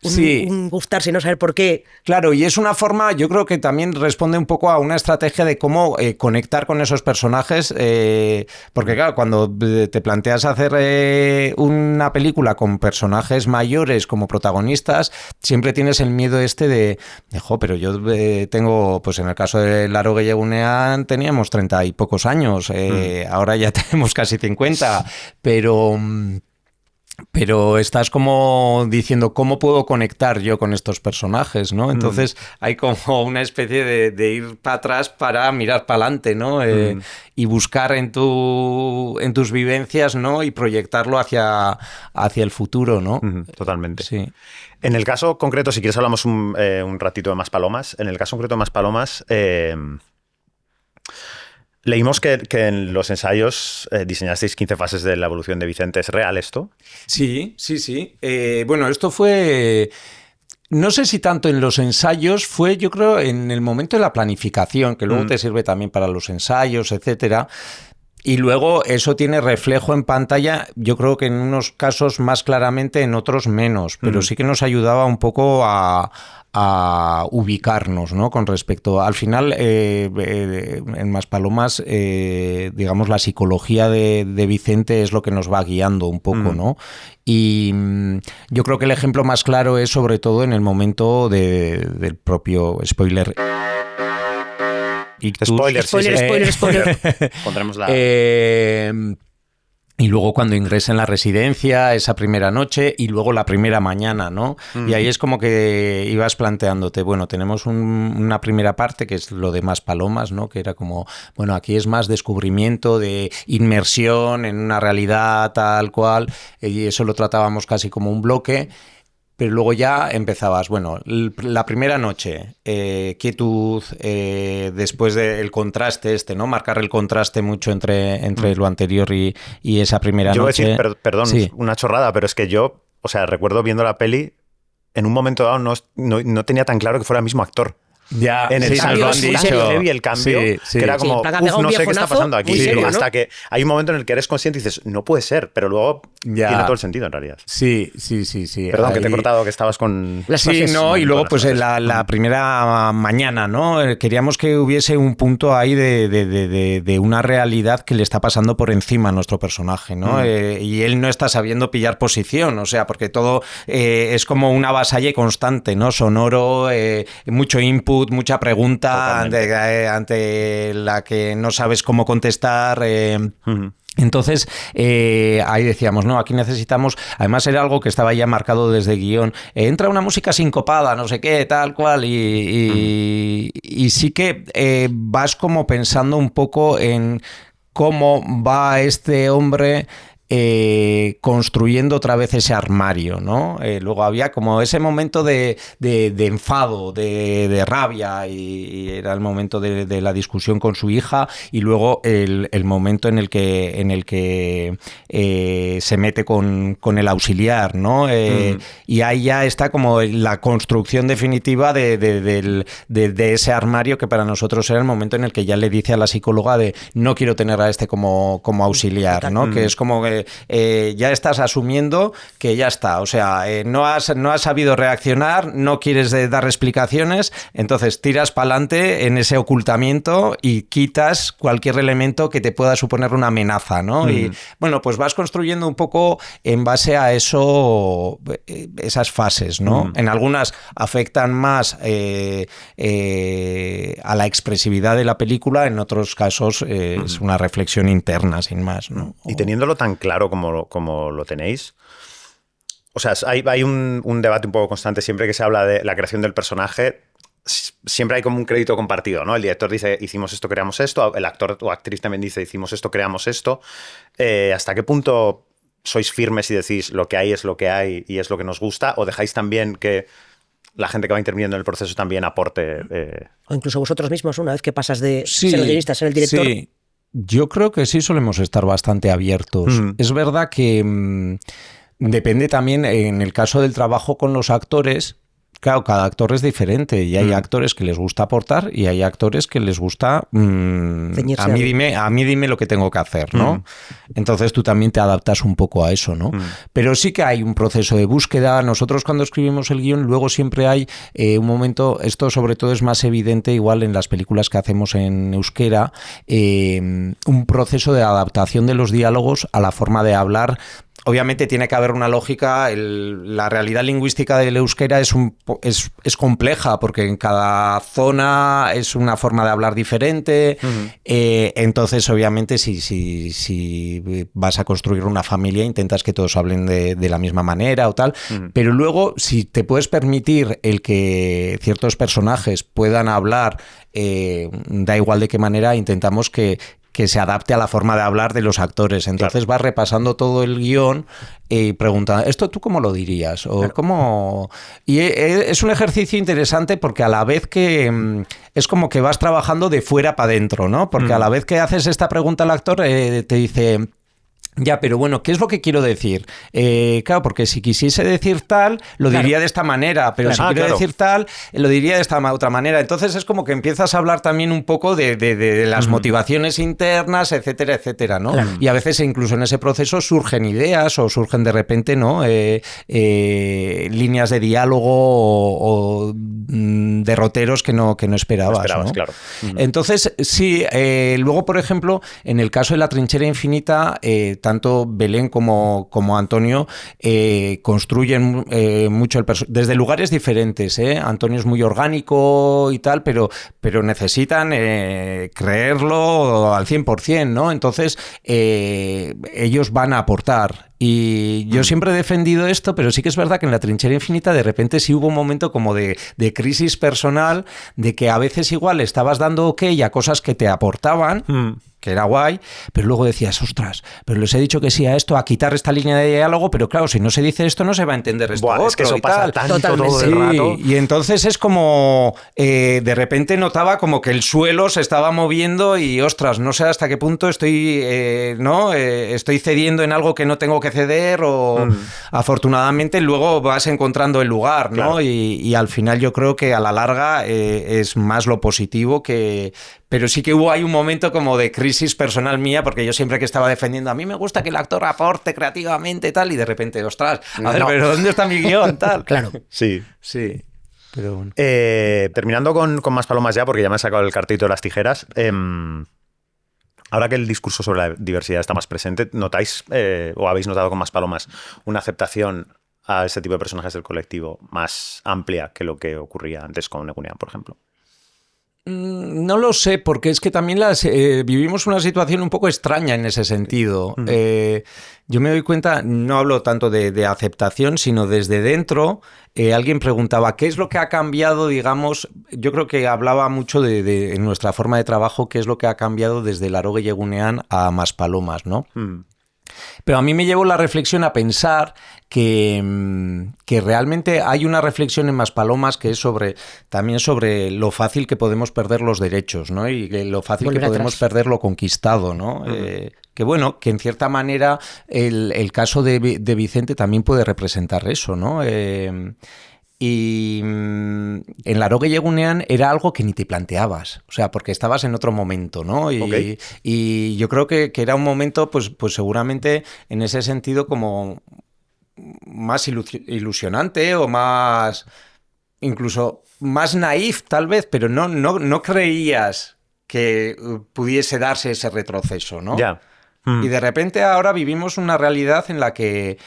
A: un gustarse y no saber por qué.
C: Claro, y es una forma, yo creo que también responde un poco a una estrategia de cómo conectar con esos personajes, porque claro, cuando te planteas hacer una película con personajes mayores como protagonistas, siempre tienes el miedo de pero yo tengo, pues en el caso de Laroga y Egunean teníamos 30 y pocos años, ahora ya tenemos casi 50, pero estás como diciendo, ¿cómo puedo conectar yo con estos personajes, ¿no? Entonces hay como una especie de ir para atrás para mirar para adelante, ¿no? Y buscar en tus vivencias, ¿no? Y proyectarlo hacia el futuro, ¿no?
B: Totalmente.
C: Sí.
B: En el caso concreto, si quieres hablamos un ratito de Maspalomas. En el caso concreto de Maspalomas, leímos que en los ensayos diseñasteis 15 fases de la evolución de Vicente. ¿Es real esto?
C: Sí. Bueno, esto fue... No sé si tanto en los ensayos, fue yo creo en el momento de la planificación, que luego te sirve también para los ensayos, etcétera. Y luego eso tiene reflejo en pantalla, yo creo que en unos casos más claramente, en otros menos, pero sí que nos ayudaba un poco a ubicarnos, ¿no? Con respecto, al final, en Maspalomas, digamos, la psicología de Vicente es lo que nos va guiando un poco, ¿no? Y yo creo que el ejemplo más claro es sobre todo en el momento del propio spoiler.
B: Spoiler. Pondremos la...
C: Y luego cuando ingresa en la residencia, esa primera noche y luego la primera mañana, ¿no? Y ahí es como que ibas planteándote, bueno, tenemos una primera parte que es lo de Maspalomas, ¿no? Que era como, bueno, aquí es más descubrimiento de inmersión en una realidad tal cual, y eso lo tratábamos casi como un bloque. Pero luego ya empezabas, bueno, la primera noche, quietud, después del contraste ¿no? Marcar el contraste mucho entre lo anterior y esa primera noche.
B: Yo voy a decir, perdón,
C: sí.
B: Una chorrada, pero es que yo, o sea, recuerdo viendo la peli, en un momento dado no tenía tan claro que fuera el mismo actor.
C: Ya,
B: en el
C: cambio,
B: y el cambio, que era como, no sé qué está pasando aquí.
A: Serio, ¿no?
B: Hasta que hay un momento en el que eres consciente y dices, no puede ser, pero luego tiene todo el sentido en realidad.
C: Sí.
B: Perdón, que te he cortado, que estabas con...
C: Sí, no, y luego pues la primera mañana, ¿no? Queríamos que hubiese un punto ahí de una realidad que le está pasando por encima a nuestro personaje, ¿no? Y él no está sabiendo pillar posición, o sea, porque todo es como una avasalle constante, ¿no? Sonoro, mucho input, mucha pregunta ante la que no sabes cómo contestar. Entonces, ahí decíamos, no, aquí necesitamos, además era algo que estaba ya marcado desde guión, entra una música sincopada, no sé qué, tal cual, y sí que vas como pensando un poco en cómo va este hombre construyendo otra vez ese armario, ¿no? Luego había como ese momento de enfado, de rabia, y era el momento de la discusión con su hija, y luego el momento en el que se mete con el auxiliar, ¿no? Y ahí ya está como la construcción definitiva de ese armario, que para nosotros era el momento en el que ya le dice a la psicóloga de no quiero tener a este como auxiliar, ¿no? Que es como que ya estás asumiendo que ya está. O sea, no has sabido reaccionar, no quieres dar explicaciones, entonces tiras para adelante en ese ocultamiento y quitas cualquier elemento que te pueda suponer una amenaza, ¿no? Y bueno, pues vas construyendo un poco en base a eso, esas fases, ¿no? En algunas afectan más a la expresividad de la película, en otros casos es una reflexión interna, sin más, ¿no?
B: Y teniéndolo tan claro como lo tenéis, o sea, hay un debate un poco constante siempre que se habla de la creación del personaje. Siempre hay como un crédito compartido, ¿no? El director dice, hicimos esto, creamos esto. El actor o actriz también dice, hicimos esto, creamos esto. ¿Hasta qué punto sois firmes y decís lo que hay es lo que hay y es lo que nos gusta? ¿O dejáis también que la gente que va interviniendo en el proceso también aporte?
A: O incluso vosotros mismos, una vez que pasas de ser el guionista a ser el director.
C: Sí, yo creo que sí solemos estar bastante abiertos. Es verdad que depende también, en el caso del trabajo con los actores. Claro, cada actor es diferente y hay actores que les gusta aportar y hay actores que les gusta a mí dime lo que tengo que hacer, ¿no? Entonces tú también te adaptas un poco a eso, ¿no? Pero sí que hay un proceso de búsqueda. Nosotros cuando escribimos el guión luego siempre hay un momento, esto sobre todo es más evidente igual en las películas que hacemos en euskera, un proceso de adaptación de los diálogos a la forma de hablar. Obviamente tiene que haber una lógica. La realidad lingüística del euskera es compleja porque en cada zona es una forma de hablar diferente. Entonces, obviamente, si vas a construir una familia, intentas que todos hablen de la misma manera o tal. Pero luego, si te puedes permitir el que ciertos personajes puedan hablar, da igual de qué manera, intentamos que se adapte a la forma de hablar de los actores. Entonces vas repasando todo el guión y preguntando, ¿esto tú cómo lo dirías? O ¿cómo? Y es un ejercicio interesante porque a la vez que es como que vas trabajando de fuera para adentro, ¿no? Porque a la vez que haces esta pregunta al actor, te dice... Ya, pero bueno, ¿qué es lo que quiero decir? Claro, porque si quisiese decir tal, lo diría de esta manera, pero si quiero decir tal, lo diría de esta otra manera. Entonces es como que empiezas a hablar también un poco de las motivaciones internas, etcétera, etcétera, ¿no? Claro. Y a veces incluso en ese proceso surgen ideas o surgen de repente, ¿no? Líneas de diálogo o derroteros que no esperabas, ¿no?
B: Claro.
C: Entonces, sí, luego, por ejemplo, en el caso de La trinchera infinita, tanto Belén como Antonio construyen mucho el personaje, desde lugares diferentes, ¿eh? Antonio es muy orgánico y tal, pero necesitan creerlo al 100%, ¿no? Entonces, ellos van a aportar. Y yo siempre he defendido esto, pero sí que es verdad que en La trinchera infinita de repente sí hubo un momento como de crisis personal, de que a veces igual estabas dando ok a cosas que te aportaban, que era guay, pero luego decías, ostras, pero les he dicho que sí a esto, a quitar esta línea de diálogo, pero claro, si no se dice esto no se va a entender esto.
B: Es que eso pasa tanto todo el rato.
C: Y entonces es como, de repente notaba como que el suelo se estaba moviendo y, ostras, no sé hasta qué punto estoy cediendo en algo que no tengo que ceder o afortunadamente luego vas encontrando el lugar, ¿no? Claro. Y al final yo creo que a la larga es más lo positivo que... Pero sí que hay un momento como de crisis personal mía, porque yo siempre que estaba defendiendo, a mí me gusta que el actor aporte creativamente y tal, y de repente, ostras, a ver, pero ¿dónde está mi guión? Tal.
A: Claro.
B: Sí.
C: Pero bueno.
B: Terminando con más palomas ya, porque ya me he sacado el cartito de las tijeras. Ahora que el discurso sobre la diversidad está más presente, ¿notáis o habéis notado con más palomas una aceptación a ese tipo de personajes del colectivo más amplia que lo que ocurría antes con Egunean, por ejemplo?
C: No lo sé, porque es que también vivimos una situación un poco extraña en ese sentido. Yo me doy cuenta, no hablo tanto de aceptación, sino desde dentro. Alguien preguntaba, ¿qué es lo que ha cambiado, digamos? Yo creo que hablaba mucho en nuestra forma de trabajo, ¿qué es lo que ha cambiado desde Larogue y Egunean a Maspalomas, ¿no? Pero a mí me llevó la reflexión a pensar que realmente hay una reflexión en Maspalomas que es también sobre lo fácil que podemos perder los derechos, ¿no? Y lo fácil que podemos perder lo conquistado, ¿no? Que bueno, que en cierta manera el caso de Vicente también puede representar eso, ¿no? Y en Laroque y Egunean era algo que ni te planteabas, o sea, porque estabas en otro momento, ¿no? Y yo creo que era un momento, pues seguramente en ese sentido como más ilusionante o más, incluso más naif tal vez, pero no creías que pudiese darse ese retroceso, ¿no?
B: Ya.
C: Y de repente ahora vivimos una realidad en la que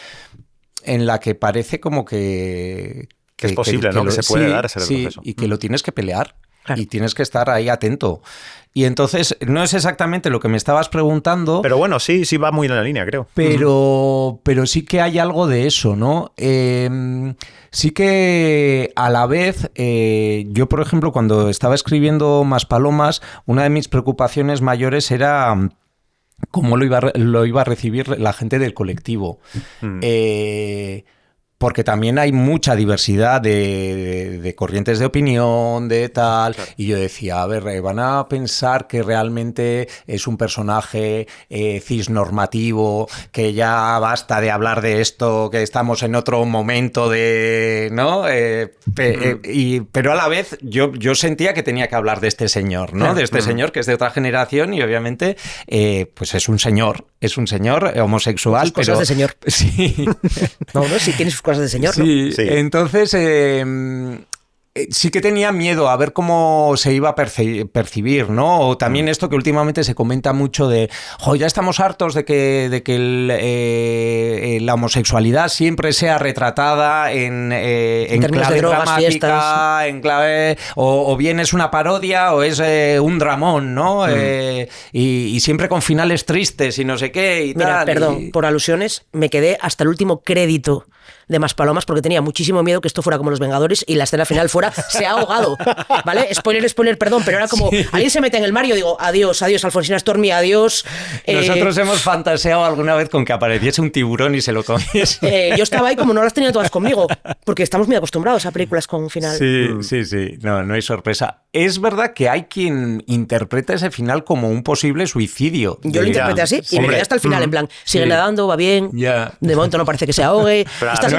C: parece como que
B: es posible, ¿no? Que se puede dar ese retroceso.
C: Sí, y que lo tienes que pelear. Claro. Y tienes que estar ahí atento. Y entonces, no es exactamente lo que me estabas preguntando.
B: Pero bueno, sí va muy en la línea, creo.
C: Pero sí que hay algo de eso, ¿no? Sí que a la vez, yo, por ejemplo, cuando estaba escribiendo Maspalomas, una de mis preocupaciones mayores era cómo lo iba a recibir la gente del colectivo. Porque también hay mucha diversidad de corrientes de opinión, de tal, claro. Y yo decía, a ver, van a pensar que realmente es un personaje cisnormativo, que ya basta de hablar de esto, que estamos en otro momento de, ¿no? Pero a la vez yo sentía que tenía que hablar de este señor, ¿no? De este señor que es de otra generación y obviamente pues es un señor homosexual.
A: Muchas cosas de señor.
C: Sí.
A: No, sí tiene sus cosas de señor, ¿no?
C: Sí. Entonces sí que tenía miedo a ver cómo se iba a percibir, ¿no? O también esto que últimamente se comenta mucho de, ya estamos hartos de que la homosexualidad siempre sea retratada en clave
A: de drogas,
C: dramática,
A: fiestas.
C: en clave o bien es una parodia o es un dramón, ¿no? Y siempre con finales tristes y no sé qué y
A: Mira,
C: tal.
A: Perdón, por alusiones, me quedé hasta el último crédito de Maspalomas porque tenía muchísimo miedo que esto fuera como Los Vengadores y la escena final fuera se ha ahogado, ¿vale? Spoiler, perdón, pero era como alguien se mete en el mar y yo digo adiós Alfonsina Stormy, adiós.
C: Nosotros hemos fantaseado alguna vez con que apareciese un tiburón y se lo comiese.
A: Yo estaba ahí como no las tenía todas conmigo, porque estamos muy acostumbrados a películas con final.
C: Sí, no hay sorpresa. Es verdad que hay quien interpreta ese final como un posible suicidio.
A: Yo lo interpreté así y me quedé hasta el final, en plan, sigue nadando, va bien, de momento no parece que se ahogue.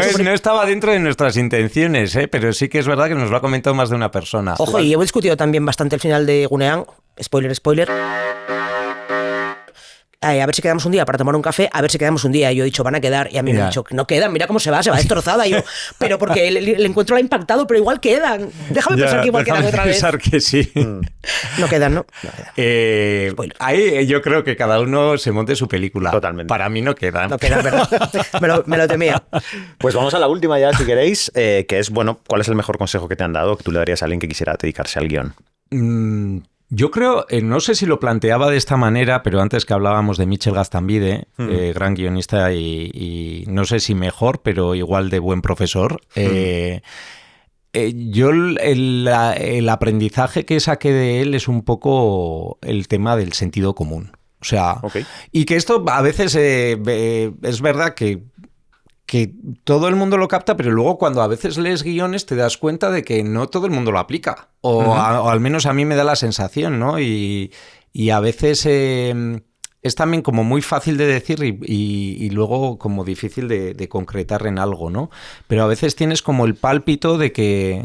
C: No estaba dentro de nuestras intenciones, pero sí que es verdad que nos lo ha comentado más de una persona.
A: Ojo, y he discutido también bastante el final de Egunean, spoiler. A ver si quedamos un día para tomar un café, a ver si quedamos un día. Y yo he dicho, van a quedar. Y a mí me han dicho, no quedan, mira cómo se va destrozada. Y yo, pero porque el encuentro la ha impactado, pero igual quedan. Déjame pensar que igual quedan otra vez.
C: Déjame pensar que sí.
A: No quedan, ¿no?
C: Ahí yo creo que cada uno se monte su película.
B: Totalmente.
C: Para mí no quedan.
A: No quedan, ¿verdad? me lo temía.
B: Pues vamos a la última ya, si queréis, que es, bueno, ¿cuál es el mejor consejo que te han dado que tú le darías a alguien que quisiera dedicarse al guión?
C: Yo creo, no sé si lo planteaba de esta manera, pero antes que hablábamos de Michel Gaztambide, gran guionista y no sé si mejor, pero igual de buen profesor. Yo el aprendizaje que saqué de él es un poco el tema del sentido común. O sea, y que esto a veces es verdad que todo el mundo lo capta, pero luego cuando a veces lees guiones te das cuenta de que no todo el mundo lo aplica. O al menos a mí me da la sensación, ¿no? Y a veces es también como muy fácil de decir y luego como difícil de concretar en algo, ¿no? Pero a veces tienes como el pálpito de que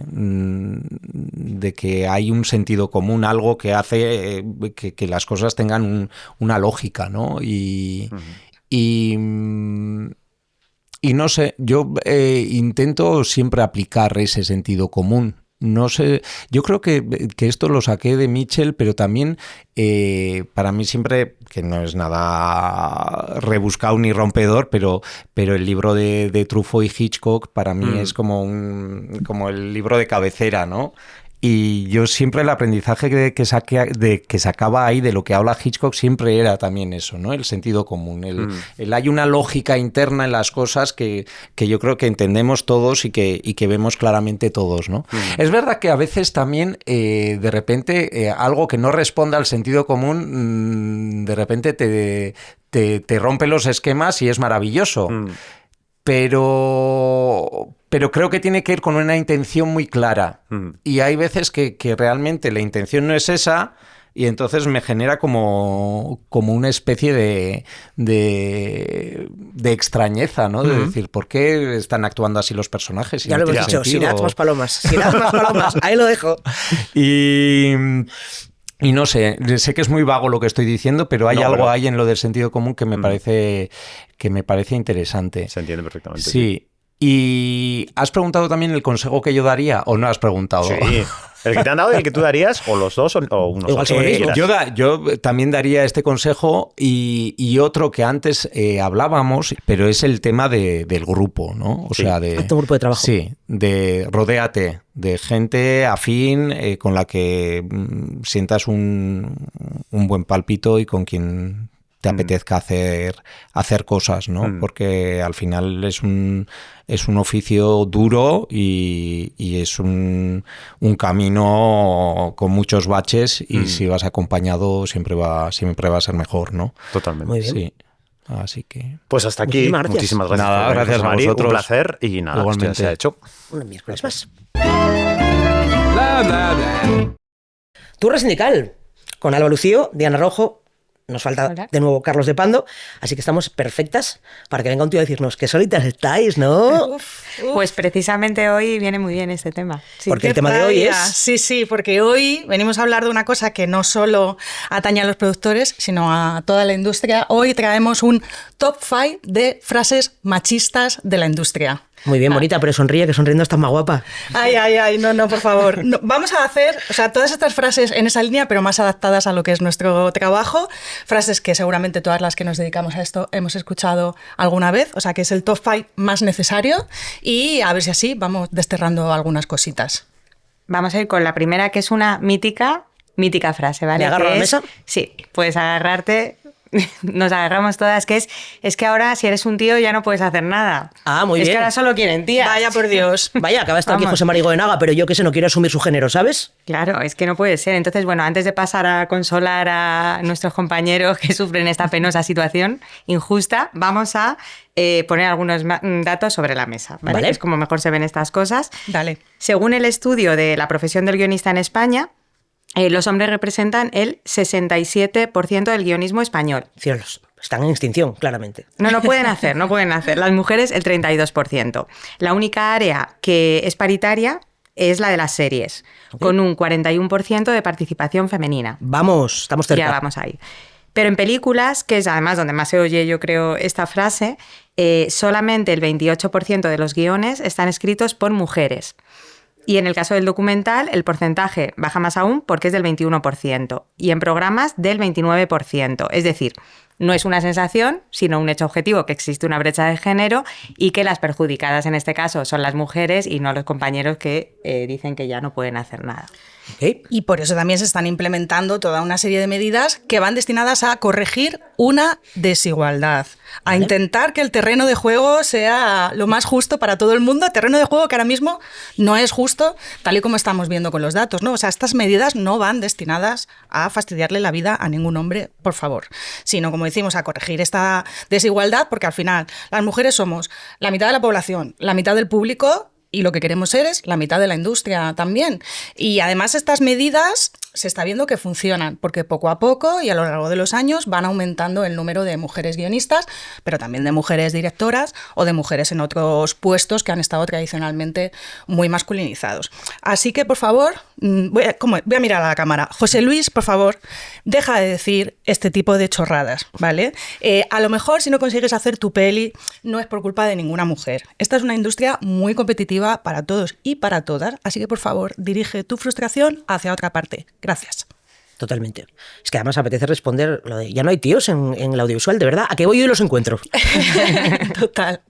C: hay un sentido común, algo que hace que las cosas tengan una lógica, ¿no? Y no sé, yo intento siempre aplicar ese sentido común. No sé, yo creo que esto lo saqué de Mitchell, pero también para mí siempre, que no es nada rebuscado ni rompedor, pero el libro de Truffaut y Hitchcock para mí es como el libro de cabecera, ¿no? Y yo siempre el aprendizaje que sacaba ahí de lo que habla Hitchcock siempre era también eso, ¿no? El sentido común. Hay una lógica interna en las cosas que yo creo que entendemos todos y que vemos claramente todos, ¿no? Es verdad que a veces también de repente algo que no responda al sentido común de repente te rompe los esquemas y es maravilloso. Pero creo que tiene que ir con una intención muy clara. Y hay veces que realmente la intención no es esa y entonces me genera como una especie de extrañeza, ¿no? De decir, ¿por qué están actuando así los personajes?
A: Ya lo hemos dicho, Sirat más palomas, ahí lo dejo.
C: Y no sé que es muy vago lo que estoy diciendo, pero hay algo ahí en lo del sentido común que me parece interesante.
B: Se entiende perfectamente.
C: Sí. ¿Y has preguntado también el consejo que yo daría o no has preguntado?
B: Sí. ¿El que te han dado y el que tú darías, o los dos, o uno solo?
C: Yo también daría este consejo y otro que antes hablábamos, pero es el tema del grupo, ¿no? O sea,
A: tu grupo de trabajo.
C: Sí, rodéate de gente afín con la que sientas un buen palpito y con quien te apetezca hacer cosas, ¿no? Porque al final es un oficio duro y es un camino con muchos baches y si vas acompañado siempre va a ser mejor, ¿no?
B: Totalmente.
A: Muy bien.
C: Sí. Así que...
B: Pues hasta aquí. Muchísimas gracias.
C: Nada, gracias a vosotros.
B: Un placer y nada,
C: igualmente.
B: Se ha hecho.
A: Un miércoles más. Turra sindical con Alba Lucío, Diana Rojo. Nos falta de nuevo Carlos de Pando, así que estamos perfectas para que venga un tío a decirnos que solitas estáis, ¿no?
D: Pues precisamente hoy viene muy bien este tema.
A: Sí, porque el tema de hoy es...
E: Sí, porque hoy venimos a hablar de una cosa que no solo atañe a los productores, sino a toda la industria. Hoy traemos un top 5 de frases machistas de la industria.
A: Muy bien, bonita, pero sonríe, que sonriendo estás más guapa.
E: Ay, no, por favor. No, vamos a hacer, todas estas frases en esa línea, pero más adaptadas a lo que es nuestro trabajo. Frases que seguramente todas las que nos dedicamos a esto hemos escuchado alguna vez, o sea que es el top 5 más necesario y a ver si así vamos desterrando algunas cositas.
D: Vamos a ir con la primera, que es una mítica frase, ¿vale?
A: ¿Me agarro a la mesa?
D: Sí, puedes agarrarte... Nos agarramos todas, que es que ahora si eres un tío ya no puedes hacer nada.
A: Ah, muy bien.
D: Es que ahora solo quieren tías.
E: Vaya por Dios.
A: Vaya, acaba de estar aquí José Marigoenaga, pero yo que sé, no quiero asumir su género, ¿sabes?
D: Claro, es que no puede ser. Entonces, bueno, antes de pasar a consolar a nuestros compañeros que sufren esta penosa situación injusta, vamos a poner algunos datos sobre la mesa, ¿vale? Que es como mejor se ven estas cosas.
E: Dale.
D: Según el estudio de la profesión del guionista en España, los hombres representan el 67% del guionismo español.
A: Cielos, están en extinción, claramente.
D: No pueden hacer. Las mujeres, el 32%. La única área que es paritaria es la de las series, con un 41% de participación femenina.
A: Vamos, estamos cerca.
D: Ya vamos ahí. Pero en películas, que es además donde más se oye, yo creo, esta frase, solamente el 28% de los guiones están escritos por mujeres. Y en el caso del documental, el porcentaje baja más aún porque es del 21%. Y en programas, del 29%. Es decir, no es una sensación, sino un hecho objetivo que existe una brecha de género y que las perjudicadas en este caso son las mujeres y no los compañeros que dicen que ya no pueden hacer nada.
E: Okay. Y por eso también se están implementando toda una serie de medidas que van destinadas a corregir una desigualdad, a intentar que el terreno de juego sea lo más justo para todo el mundo, terreno de juego que ahora mismo no es justo, tal y como estamos viendo con los datos, ¿no? O sea, estas medidas no van destinadas a fastidiarle la vida a ningún hombre, por favor, sino, como decimos, a corregir esta desigualdad, porque al final las mujeres somos la mitad de la población, la mitad del público. Y lo que queremos ser es la mitad de la industria también. Y además estas medidas se está viendo que funcionan, porque poco a poco y a lo largo de los años van aumentando el número de mujeres guionistas, pero también de mujeres directoras o de mujeres en otros puestos que han estado tradicionalmente muy masculinizados. Así que, por favor, voy a mirar a la cámara. José Luis, por favor, deja de decir este tipo de chorradas, ¿vale? A lo mejor si no consigues hacer tu peli no es por culpa de ninguna mujer. Esta es una industria muy competitiva para todos y para todas, así que, por favor, dirige tu frustración hacia otra parte. Gracias.
A: Totalmente. Es que además apetece responder lo de ya no hay tíos en el audiovisual, de verdad. ¿A qué voy y los encuentro?
E: Total.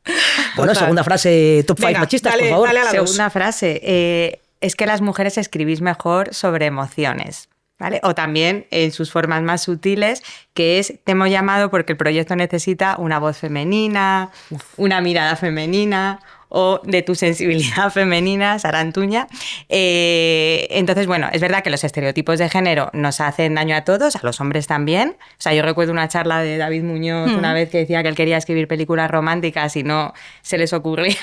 A: Bueno,
E: total.
A: Segunda frase, top 5 machistas,
E: dale,
A: por favor.
E: Dale a la
D: segunda frase, es que las mujeres escribís mejor sobre emociones. ¿Vale? O también en sus formas más sutiles, que es te hemos llamado porque el proyecto necesita una voz femenina, una mirada femenina o de tu sensibilidad femenina, Sarantuña. Entonces, bueno, es verdad que los estereotipos de género nos hacen daño a todos, a los hombres también. O sea, yo recuerdo una charla de David Muñoz una vez que decía que él quería escribir películas románticas y no se les ocurría,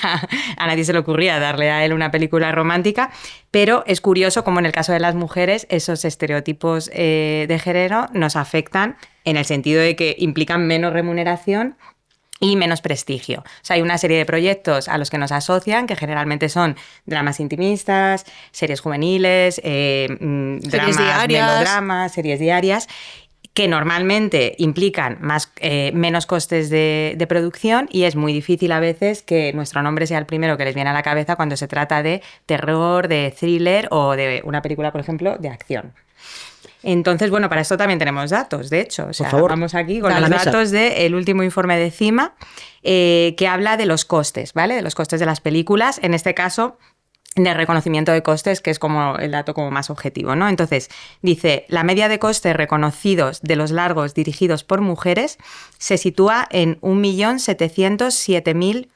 D: a nadie se le ocurría darle a él una película romántica, pero es curioso como en el caso de las mujeres esos estereotipos de género nos afectan en el sentido de que implican menos remuneración y menos prestigio. O sea, hay una serie de proyectos a los que nos asocian, que generalmente son dramas intimistas, series juveniles, dramas, melodramas, series diarias, que normalmente implican menos costes de producción, y es muy difícil a veces que nuestro nombre sea el primero que les viene a la cabeza cuando se trata de terror, de thriller o de una película, por ejemplo, de acción. Entonces, bueno, para esto también tenemos datos, de hecho. O sea,
A: por favor,
D: vamos aquí con los datos del último informe de CIMA, que habla de los costes, ¿vale? De los costes de las películas, en este caso de reconocimiento de costes, que es como el dato como más objetivo, ¿no? Entonces, dice, la media de costes reconocidos de los largos dirigidos por mujeres se sitúa en 1.707.000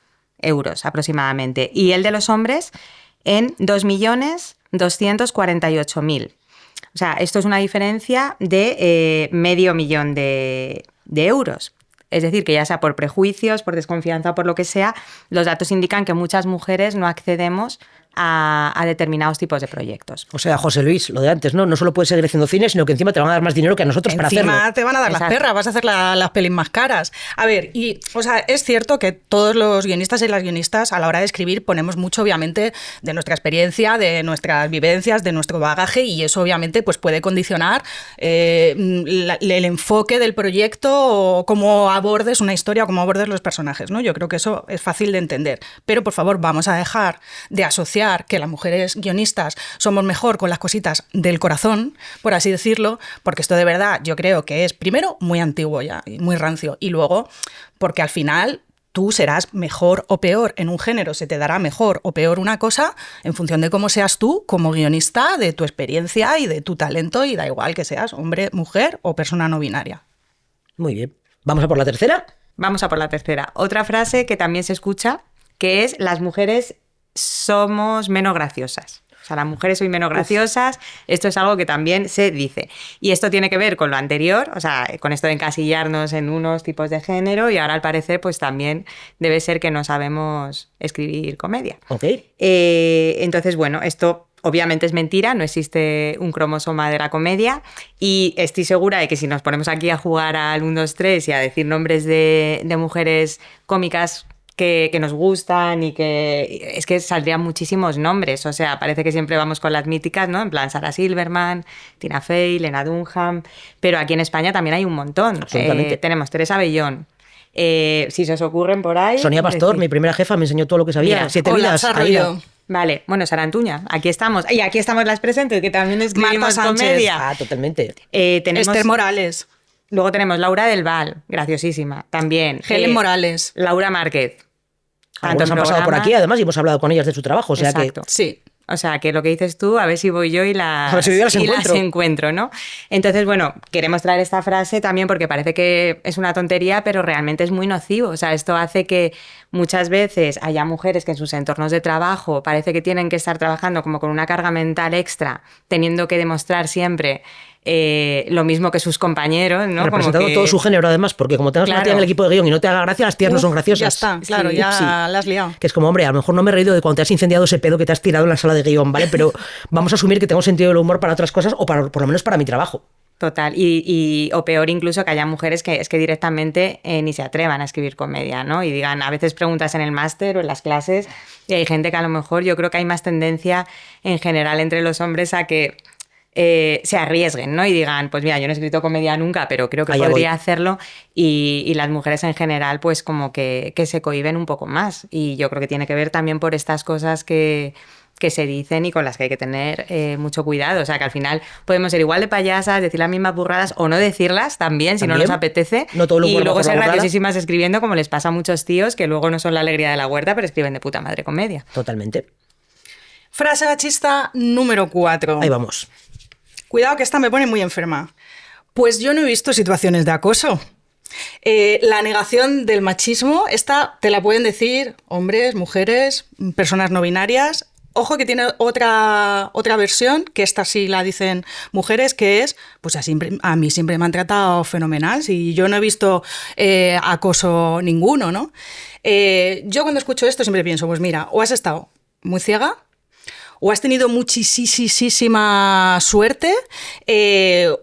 D: euros aproximadamente, y el de los hombres en 2.248.000. O sea, esto es una diferencia de $500.000 de euros. Es decir, que ya sea por prejuicios, por desconfianza o por lo que sea, los datos indican que muchas mujeres no accedemos a determinados tipos de proyectos.
A: O sea, José Luis, lo de antes, ¿no? No solo puedes seguir haciendo cine, sino que encima te van a dar más dinero que a nosotros para hacerlo.
E: Encima te van a dar las perras, vas a hacer las pelis más caras. A ver, o sea, es cierto que todos los guionistas y las guionistas a la hora de escribir ponemos mucho, obviamente, de nuestra experiencia, de nuestras vivencias, de nuestro bagaje, y eso obviamente pues puede condicionar el enfoque del proyecto o cómo abordes una historia o cómo abordes los personajes, ¿no? Yo creo que eso es fácil de entender. Pero, por favor, vamos a dejar de asociar que las mujeres guionistas somos mejor con las cositas del corazón, por así decirlo, porque esto de verdad yo creo que es, primero, muy antiguo ya, muy rancio, y luego, porque al final tú serás mejor o peor en un género, se te dará mejor o peor una cosa en función de cómo seas tú como guionista, de tu experiencia y de tu talento, y da igual que seas hombre, mujer o persona no binaria.
A: Muy bien. ¿Vamos a por la tercera?
D: Vamos a por la tercera. Otra frase que también se escucha, que es: las mujeres somos menos graciosas. O sea, las mujeres son menos graciosas. Esto es algo que también se dice. Y esto tiene que ver con lo anterior, o sea, con esto de encasillarnos en unos tipos de género, y ahora al parecer pues también debe ser que no sabemos escribir comedia.
A: Okay.
D: Entonces, bueno, esto obviamente es mentira, no existe un cromosoma de la comedia, y estoy segura de que si nos ponemos aquí a jugar al 1, 2, 3 y a decir nombres de mujeres cómicas que nos gustan, y que es que saldrían muchísimos nombres. O sea, parece que siempre vamos con las míticas, ¿no? En plan Sarah Silverman, Tina Fey, Lena Dunham, pero aquí en España también hay un montón. Tenemos Teresa Bellón. Si se os ocurren por ahí...
A: Sonia Pastor, mi primera jefa, me enseñó todo lo que sabía.
D: Mira,
A: 7 vidas.
D: Vale, bueno, Sarantuña, aquí estamos. Y aquí estamos las presentes, que también escribimos comedia.
A: Ah, totalmente.
D: Tenemos
E: Esther Morales.
D: Luego tenemos Laura del Val, graciosísima. También.
E: Helen Morales.
D: Laura Márquez.
A: Algunas han pasado por aquí, además, y hemos hablado con ellas de su trabajo. O sea.
D: Exacto.
A: Que...
E: Sí.
D: O sea, que lo que dices tú, a ver si voy yo y las encuentro, ¿no? Entonces, bueno, queremos traer esta frase también porque parece que es una tontería, pero realmente es muy nocivo. O sea, esto hace que muchas veces haya mujeres que en sus entornos de trabajo parece que tienen que estar trabajando como con una carga mental extra, teniendo que demostrar siempre lo mismo que sus compañeros, ¿no?
A: Representando todo su género, además, porque como tengas una tía en el equipo de guión y no te haga gracia, las tías no son graciosas.
E: Ya está, claro, ya la has liado.
A: Que es como, hombre, a lo mejor no me he reído de cuando te has incendiado ese pedo que te has tirado en la sala de guión, ¿vale? Pero vamos a asumir que tengo sentido del humor para otras cosas, o para, por lo menos para mi trabajo.
D: Total, o peor incluso que haya mujeres que es que directamente ni se atrevan a escribir comedia, ¿no? Y digan, a veces preguntas en el máster o en las clases, y hay gente que a lo mejor, yo creo que hay más tendencia en general entre los hombres a que se arriesguen, ¿no? Y digan, pues mira, yo no he escrito comedia nunca, pero creo que podría hacerlo, y las mujeres en general pues como que se cohíben un poco más, y yo creo que tiene que ver también por estas cosas que se dicen y con las que hay que tener mucho cuidado. O sea, que al final podemos ser igual de payasas, decir las mismas burradas o no decirlas también, si no nos apetece,
A: no todo lo
D: y luego ser graciosísimas escribiendo, como les pasa a muchos tíos que luego no son la alegría de la huerta, pero escriben de puta madre comedia.
A: Totalmente.
E: Frase machista número 4.
A: Ahí vamos.
E: Cuidado que esta me pone muy enferma. Pues yo no he visto situaciones de acoso. La negación del machismo, esta te la pueden decir hombres, mujeres, personas no binarias. Ojo que tiene otra versión, que esta sí la dicen mujeres, que es, pues a mí siempre me han tratado fenomenal, si yo no he visto acoso ninguno, ¿no? Yo cuando escucho esto siempre pienso, pues mira, o has estado muy ciega, o has tenido muchísima suerte,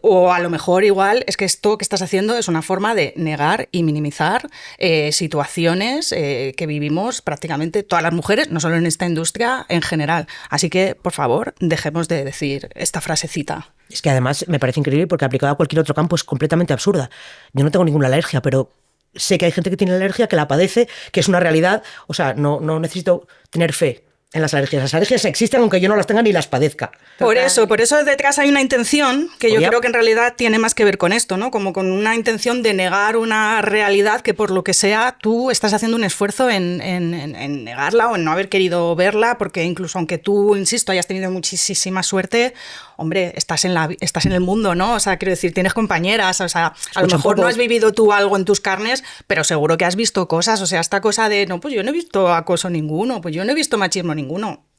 E: o a lo mejor igual es que esto que estás haciendo es una forma de negar y minimizar situaciones que vivimos prácticamente todas las mujeres, no solo en esta industria, en general. Así que, por favor, dejemos de decir esta frasecita.
A: Es que además me parece increíble porque aplicada a cualquier otro campo es completamente absurda. Yo no tengo ninguna alergia, pero sé que hay gente que tiene alergia, que la padece, que es una realidad. O sea, no necesito tener fe en las alergias. Las alergias existen aunque yo no las tenga ni las padezca.
E: Por eso detrás hay una intención que yo creo que en realidad tiene más que ver con esto, ¿no? Como con una intención de negar una realidad que por lo que sea tú estás haciendo un esfuerzo en negarla o en no haber querido verla, porque incluso aunque tú, insisto, hayas tenido muchísima suerte, hombre, estás en el mundo, ¿no? O sea, quiero decir, tienes compañeras, o sea, a lo mejor no has vivido tú algo en tus carnes, pero seguro que has visto cosas, o sea, esta cosa de, no, pues yo no he visto acoso ninguno, pues yo no he visto machismo ninguno.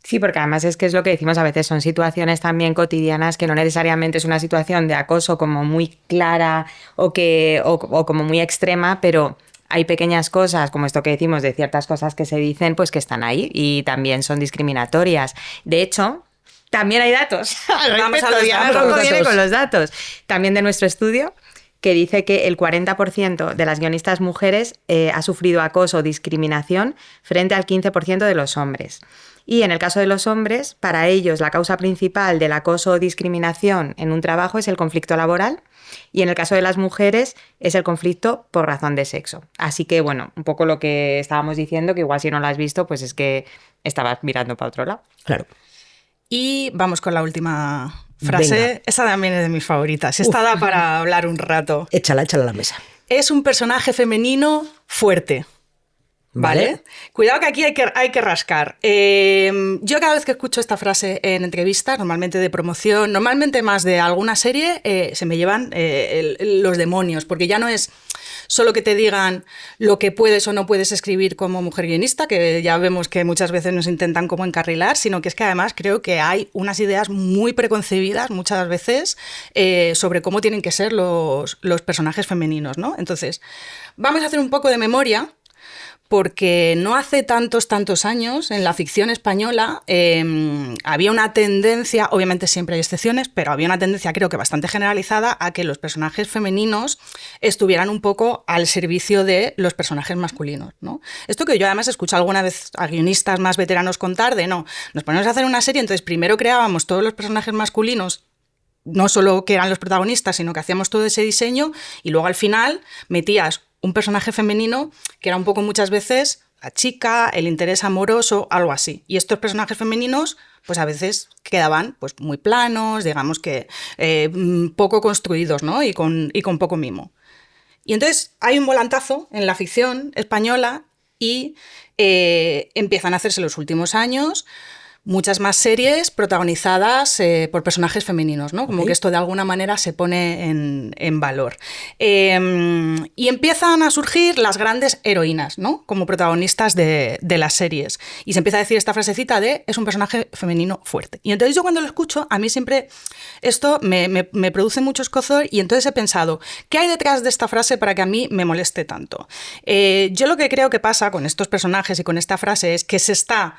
D: Sí, porque además es que es lo que decimos a veces, son situaciones también cotidianas que no necesariamente es una situación de acoso como muy clara o como muy extrema, pero hay pequeñas cosas, como esto que decimos, de ciertas cosas que se dicen, pues que están ahí y también son discriminatorias. De hecho, también hay datos.
E: Vamos a los datos.
D: Con los datos. También de nuestro estudio, que dice que el 40% de las guionistas mujeres ha sufrido acoso o discriminación frente al 15% de los hombres. Y en el caso de los hombres, para ellos la causa principal del acoso o discriminación en un trabajo es el conflicto laboral, y en el caso de las mujeres es el conflicto por razón de sexo. Así que, bueno, un poco lo que estábamos diciendo, que igual si no lo has visto, pues es que estabas mirando para otro lado.
A: Claro.
E: Y vamos con la última frase.
A: Venga.
E: Esta también es de mis favoritas. Esta da para hablar un rato.
A: Échala a la mesa.
E: Es un personaje femenino fuerte. ¿Vale? Cuidado que aquí hay que rascar. Yo cada vez que escucho esta frase en entrevistas, normalmente de promoción, normalmente más de alguna serie, se me llevan los demonios, porque ya no es solo que te digan lo que puedes o no puedes escribir como mujer guionista, que ya vemos que muchas veces nos intentan como encarrilar, sino que es que además creo que hay unas ideas muy preconcebidas muchas veces sobre cómo tienen que ser los personajes femeninos, ¿no? Entonces, vamos a hacer un poco de memoria, porque no hace tantos años en la ficción española había una tendencia, obviamente siempre hay excepciones, pero había una tendencia creo que bastante generalizada a que los personajes femeninos estuvieran un poco al servicio de los personajes masculinos, ¿no? Esto que yo además escucho alguna vez a guionistas más veteranos contar de, no, nos ponemos a hacer una serie, entonces primero creábamos todos los personajes masculinos, no solo que eran los protagonistas, sino que hacíamos todo ese diseño y luego al final metías un personaje femenino que era un poco muchas veces la chica, el interés amoroso, algo así. Y estos personajes femeninos pues a veces quedaban pues muy planos, digamos que poco construidos, ¿no? y con poco mimo. Y entonces hay un volantazo en la ficción española y empiezan a hacerse los últimos años muchas más series protagonizadas por personajes femeninos, ¿no? Como que esto de alguna manera se pone en valor. Y empiezan a surgir las grandes heroínas, ¿no? Como protagonistas de las series. Y se empieza a decir esta frasecita de es un personaje femenino fuerte. Y entonces yo cuando lo escucho, a mí siempre esto me produce mucho escozor y entonces he pensado, ¿qué hay detrás de esta frase para que a mí me moleste tanto? Yo lo que creo que pasa con estos personajes y con esta frase es que se está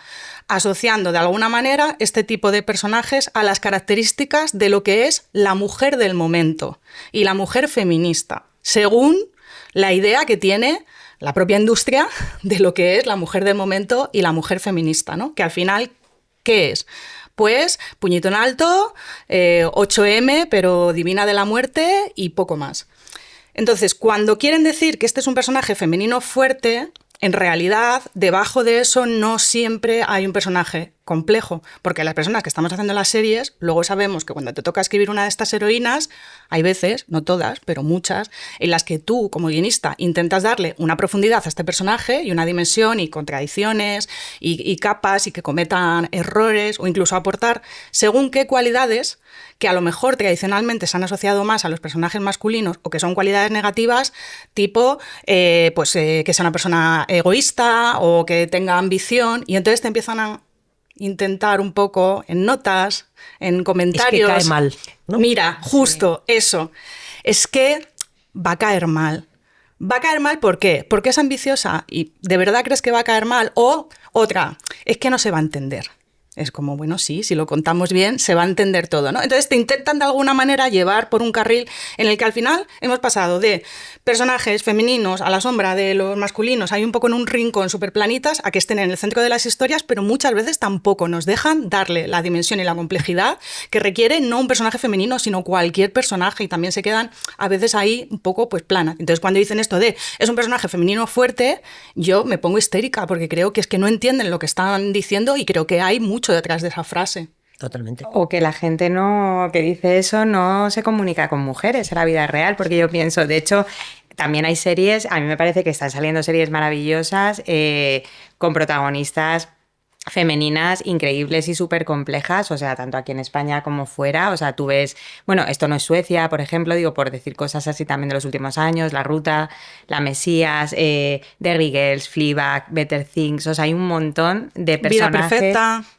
E: asociando de alguna manera este tipo de personajes a las características de lo que es la mujer del momento y la mujer feminista, según la idea que tiene la propia industria de lo que es la mujer del momento y la mujer feminista, ¿no? Que al final, ¿qué es? Pues puñito en alto, 8M, pero divina de la muerte y poco más. Entonces, cuando quieren decir que este es un personaje femenino fuerte, en realidad, debajo de eso no siempre hay un personaje complejo, porque las personas que estamos haciendo las series, luego sabemos que cuando te toca escribir una de estas heroínas, hay veces, no todas, pero muchas, en las que tú, como guionista, intentas darle una profundidad a este personaje y una dimensión y contradicciones y capas y que cometan errores o incluso aportar según qué cualidades que a lo mejor tradicionalmente se han asociado más a los personajes masculinos o que son cualidades negativas, tipo que sea una persona egoísta o que tenga ambición, y entonces te empiezan a intentar un poco en notas, en comentarios.
A: Es que cae mal, ¿no?
E: Mira, justo eso. Es que va a caer mal. ¿Va a caer mal por qué? Porque es ambiciosa y ¿de verdad crees que va a caer mal? O otra, es que no se va a entender. Es como, bueno, sí, si lo contamos bien, se va a entender todo, ¿no? Entonces te intentan de alguna manera llevar por un carril en el que al final hemos pasado de personajes femeninos a la sombra de los masculinos, hay un poco en un rincón súper planitas, a que estén en el centro de las historias, pero muchas veces tampoco nos dejan darle la dimensión y la complejidad que requiere no un personaje femenino, sino cualquier personaje, y también se quedan a veces ahí un poco pues planas. Entonces cuando dicen esto de es un personaje femenino fuerte, yo me pongo histérica porque creo que es que no entienden lo que están diciendo y creo que hay mucho detrás de esa frase.
A: Totalmente.
D: O que la gente que dice eso no se comunica con mujeres en la vida real, porque yo pienso, de hecho, también hay series, a mí me parece que están saliendo series maravillosas con protagonistas femeninas increíbles y súper complejas, o sea, tanto aquí en España como fuera, o sea, tú ves, bueno, esto no es Suecia, por ejemplo, digo, por decir cosas así también de los últimos años, La Ruta, La Mesías, Derry Girls, Fleabag, Better Things, o sea, hay un montón de personajes...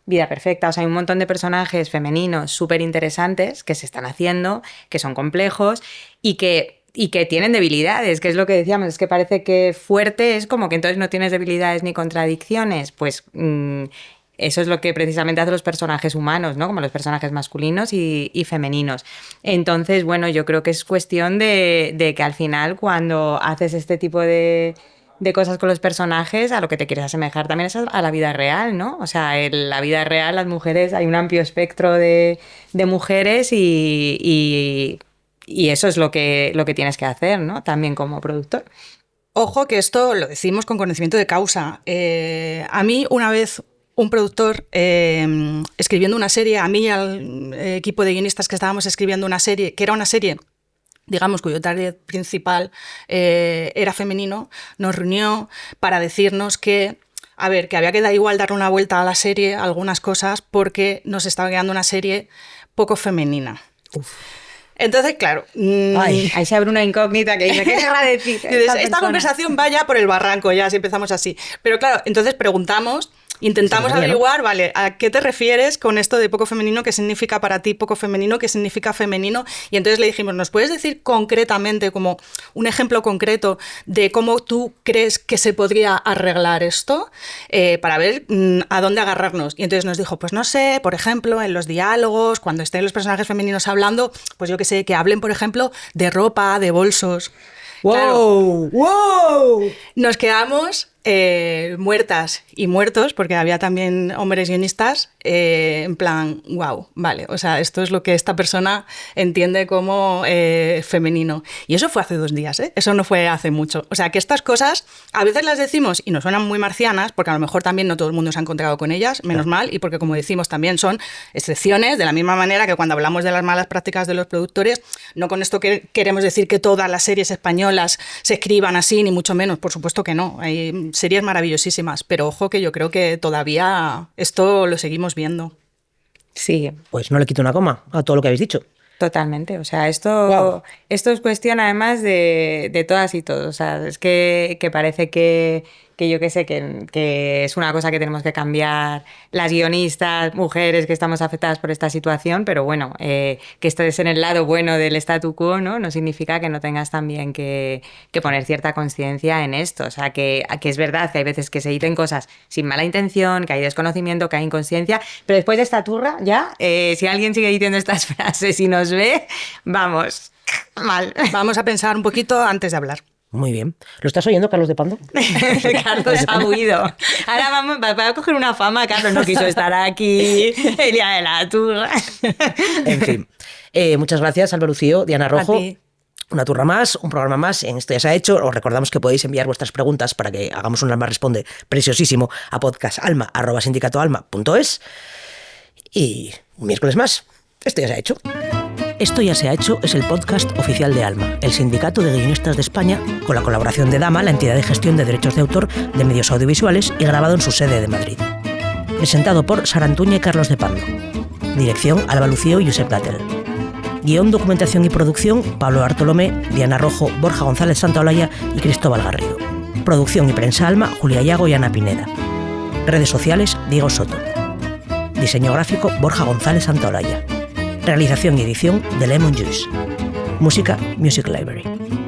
D: Vida Perfecta, o sea, hay un montón de personajes femeninos súper interesantes que se están haciendo, que son complejos y que tienen debilidades, que es lo que decíamos, es que parece que fuerte es como que entonces no tienes debilidades ni contradicciones, pues eso es lo que precisamente hacen los personajes humanos, ¿no? Como los personajes masculinos y femeninos. Entonces, bueno, yo creo que es cuestión de que al final cuando haces este tipo de cosas con los personajes, a lo que te quieres asemejar también es a la vida real, ¿no? O sea, en la vida real las mujeres, hay un amplio espectro de mujeres y eso es lo que tienes que hacer, ¿no? También como productor.
E: Ojo que esto lo decimos con conocimiento de causa. A mí una vez un productor escribiendo una serie, a mí y al equipo de guionistas que estábamos escribiendo una serie, que era una serie, digamos, cuyo target principal era femenino, nos reunió para decirnos que, a ver, que había que dar igual darle una vuelta a la serie, a algunas cosas, porque nos estaba quedando una serie poco femenina. Uf. Entonces, claro...
D: ahí se abre una incógnita que dice, ¿qué querrá decir?
E: Esta conversación vaya por el barranco ya, si empezamos así. Pero claro, entonces preguntamos... Intentamos averiguar, vale, ¿a qué te refieres con esto de poco femenino? ¿Qué significa para ti poco femenino? ¿Qué significa femenino? Y entonces le dijimos, ¿nos puedes decir concretamente, como un ejemplo concreto de cómo tú crees que se podría arreglar esto? Para ver a dónde agarrarnos. Y entonces nos dijo, pues no sé, por ejemplo, en los diálogos, cuando estén los personajes femeninos hablando, pues yo qué sé, que hablen, por ejemplo, de ropa, de bolsos.
A: ¡Wow!
E: Claro,
A: ¡Wow!
E: Nos quedamos muertas y muertos, porque había también hombres guionistas, en plan, wow, vale, o sea, esto es lo que esta persona entiende como femenino. Y eso fue hace 2 días, ¿eh? Eso no fue hace mucho. O sea, que estas cosas a veces las decimos y nos suenan muy marcianas, porque a lo mejor también no todo el mundo se ha encontrado con ellas, menos mal, y porque, como decimos, también son excepciones, de la misma manera que cuando hablamos de las malas prácticas de los productores, no con esto que queremos decir que todas las series españolas se escriban así, ni mucho menos, por supuesto que no. Hay series maravillosísimas, pero ojo que yo creo que todavía esto lo seguimos viendo.
D: Sí.
A: Pues no le quito una coma a todo lo que habéis dicho.
D: Totalmente, o sea, esto es cuestión además de todas y todos, o sea, es que parece que yo qué sé, que es una cosa que tenemos que cambiar las guionistas, mujeres que estamos afectadas por esta situación, pero bueno, que estés en el lado bueno del statu quo, no significa que no tengas también que poner cierta conciencia en esto, o sea, que es verdad que hay veces que se dicen cosas sin mala intención, que hay desconocimiento, que hay inconsciencia, pero después de esta turra ya, si alguien sigue diciendo estas frases y nos ve, vamos, mal.
E: Vamos a pensar un poquito antes de hablar.
A: Muy bien. ¿Lo estás oyendo, Carlos de Pando?
D: Carlos ha huido. Ahora va a coger una fama. Carlos no quiso estar aquí el día de la turra.
A: En fin. Muchas gracias, Alba Lucío, Diana Rojo. una turra más, un programa más en Esto ya se ha hecho. Os recordamos que podéis enviar vuestras preguntas para que hagamos un Alma Responde preciosísimo a podcastalma@sindicatoalma.es. Y un miércoles más. Esto ya se ha hecho. Esto ya se ha hecho es el podcast oficial de Alma, el sindicato de guionistas de España, con la colaboración de Dama, la entidad de gestión de derechos de autor de medios audiovisuales, y grabado en su sede de Madrid. Presentado por Sara Antuña y Carlos de Pando. Dirección Alba Lucío y Josep Gatell. Guión, documentación y producción Pablo Bartolomé, Diana Rojo, Borja González Santaolalla y Cristóbal Garrido. Producción y prensa Alma, Julia Yago y Ana Pineda. Redes sociales Diego Soto. Diseño gráfico Borja González Santaolalla. Realización y edición de Lemon Juice. Música Music Library.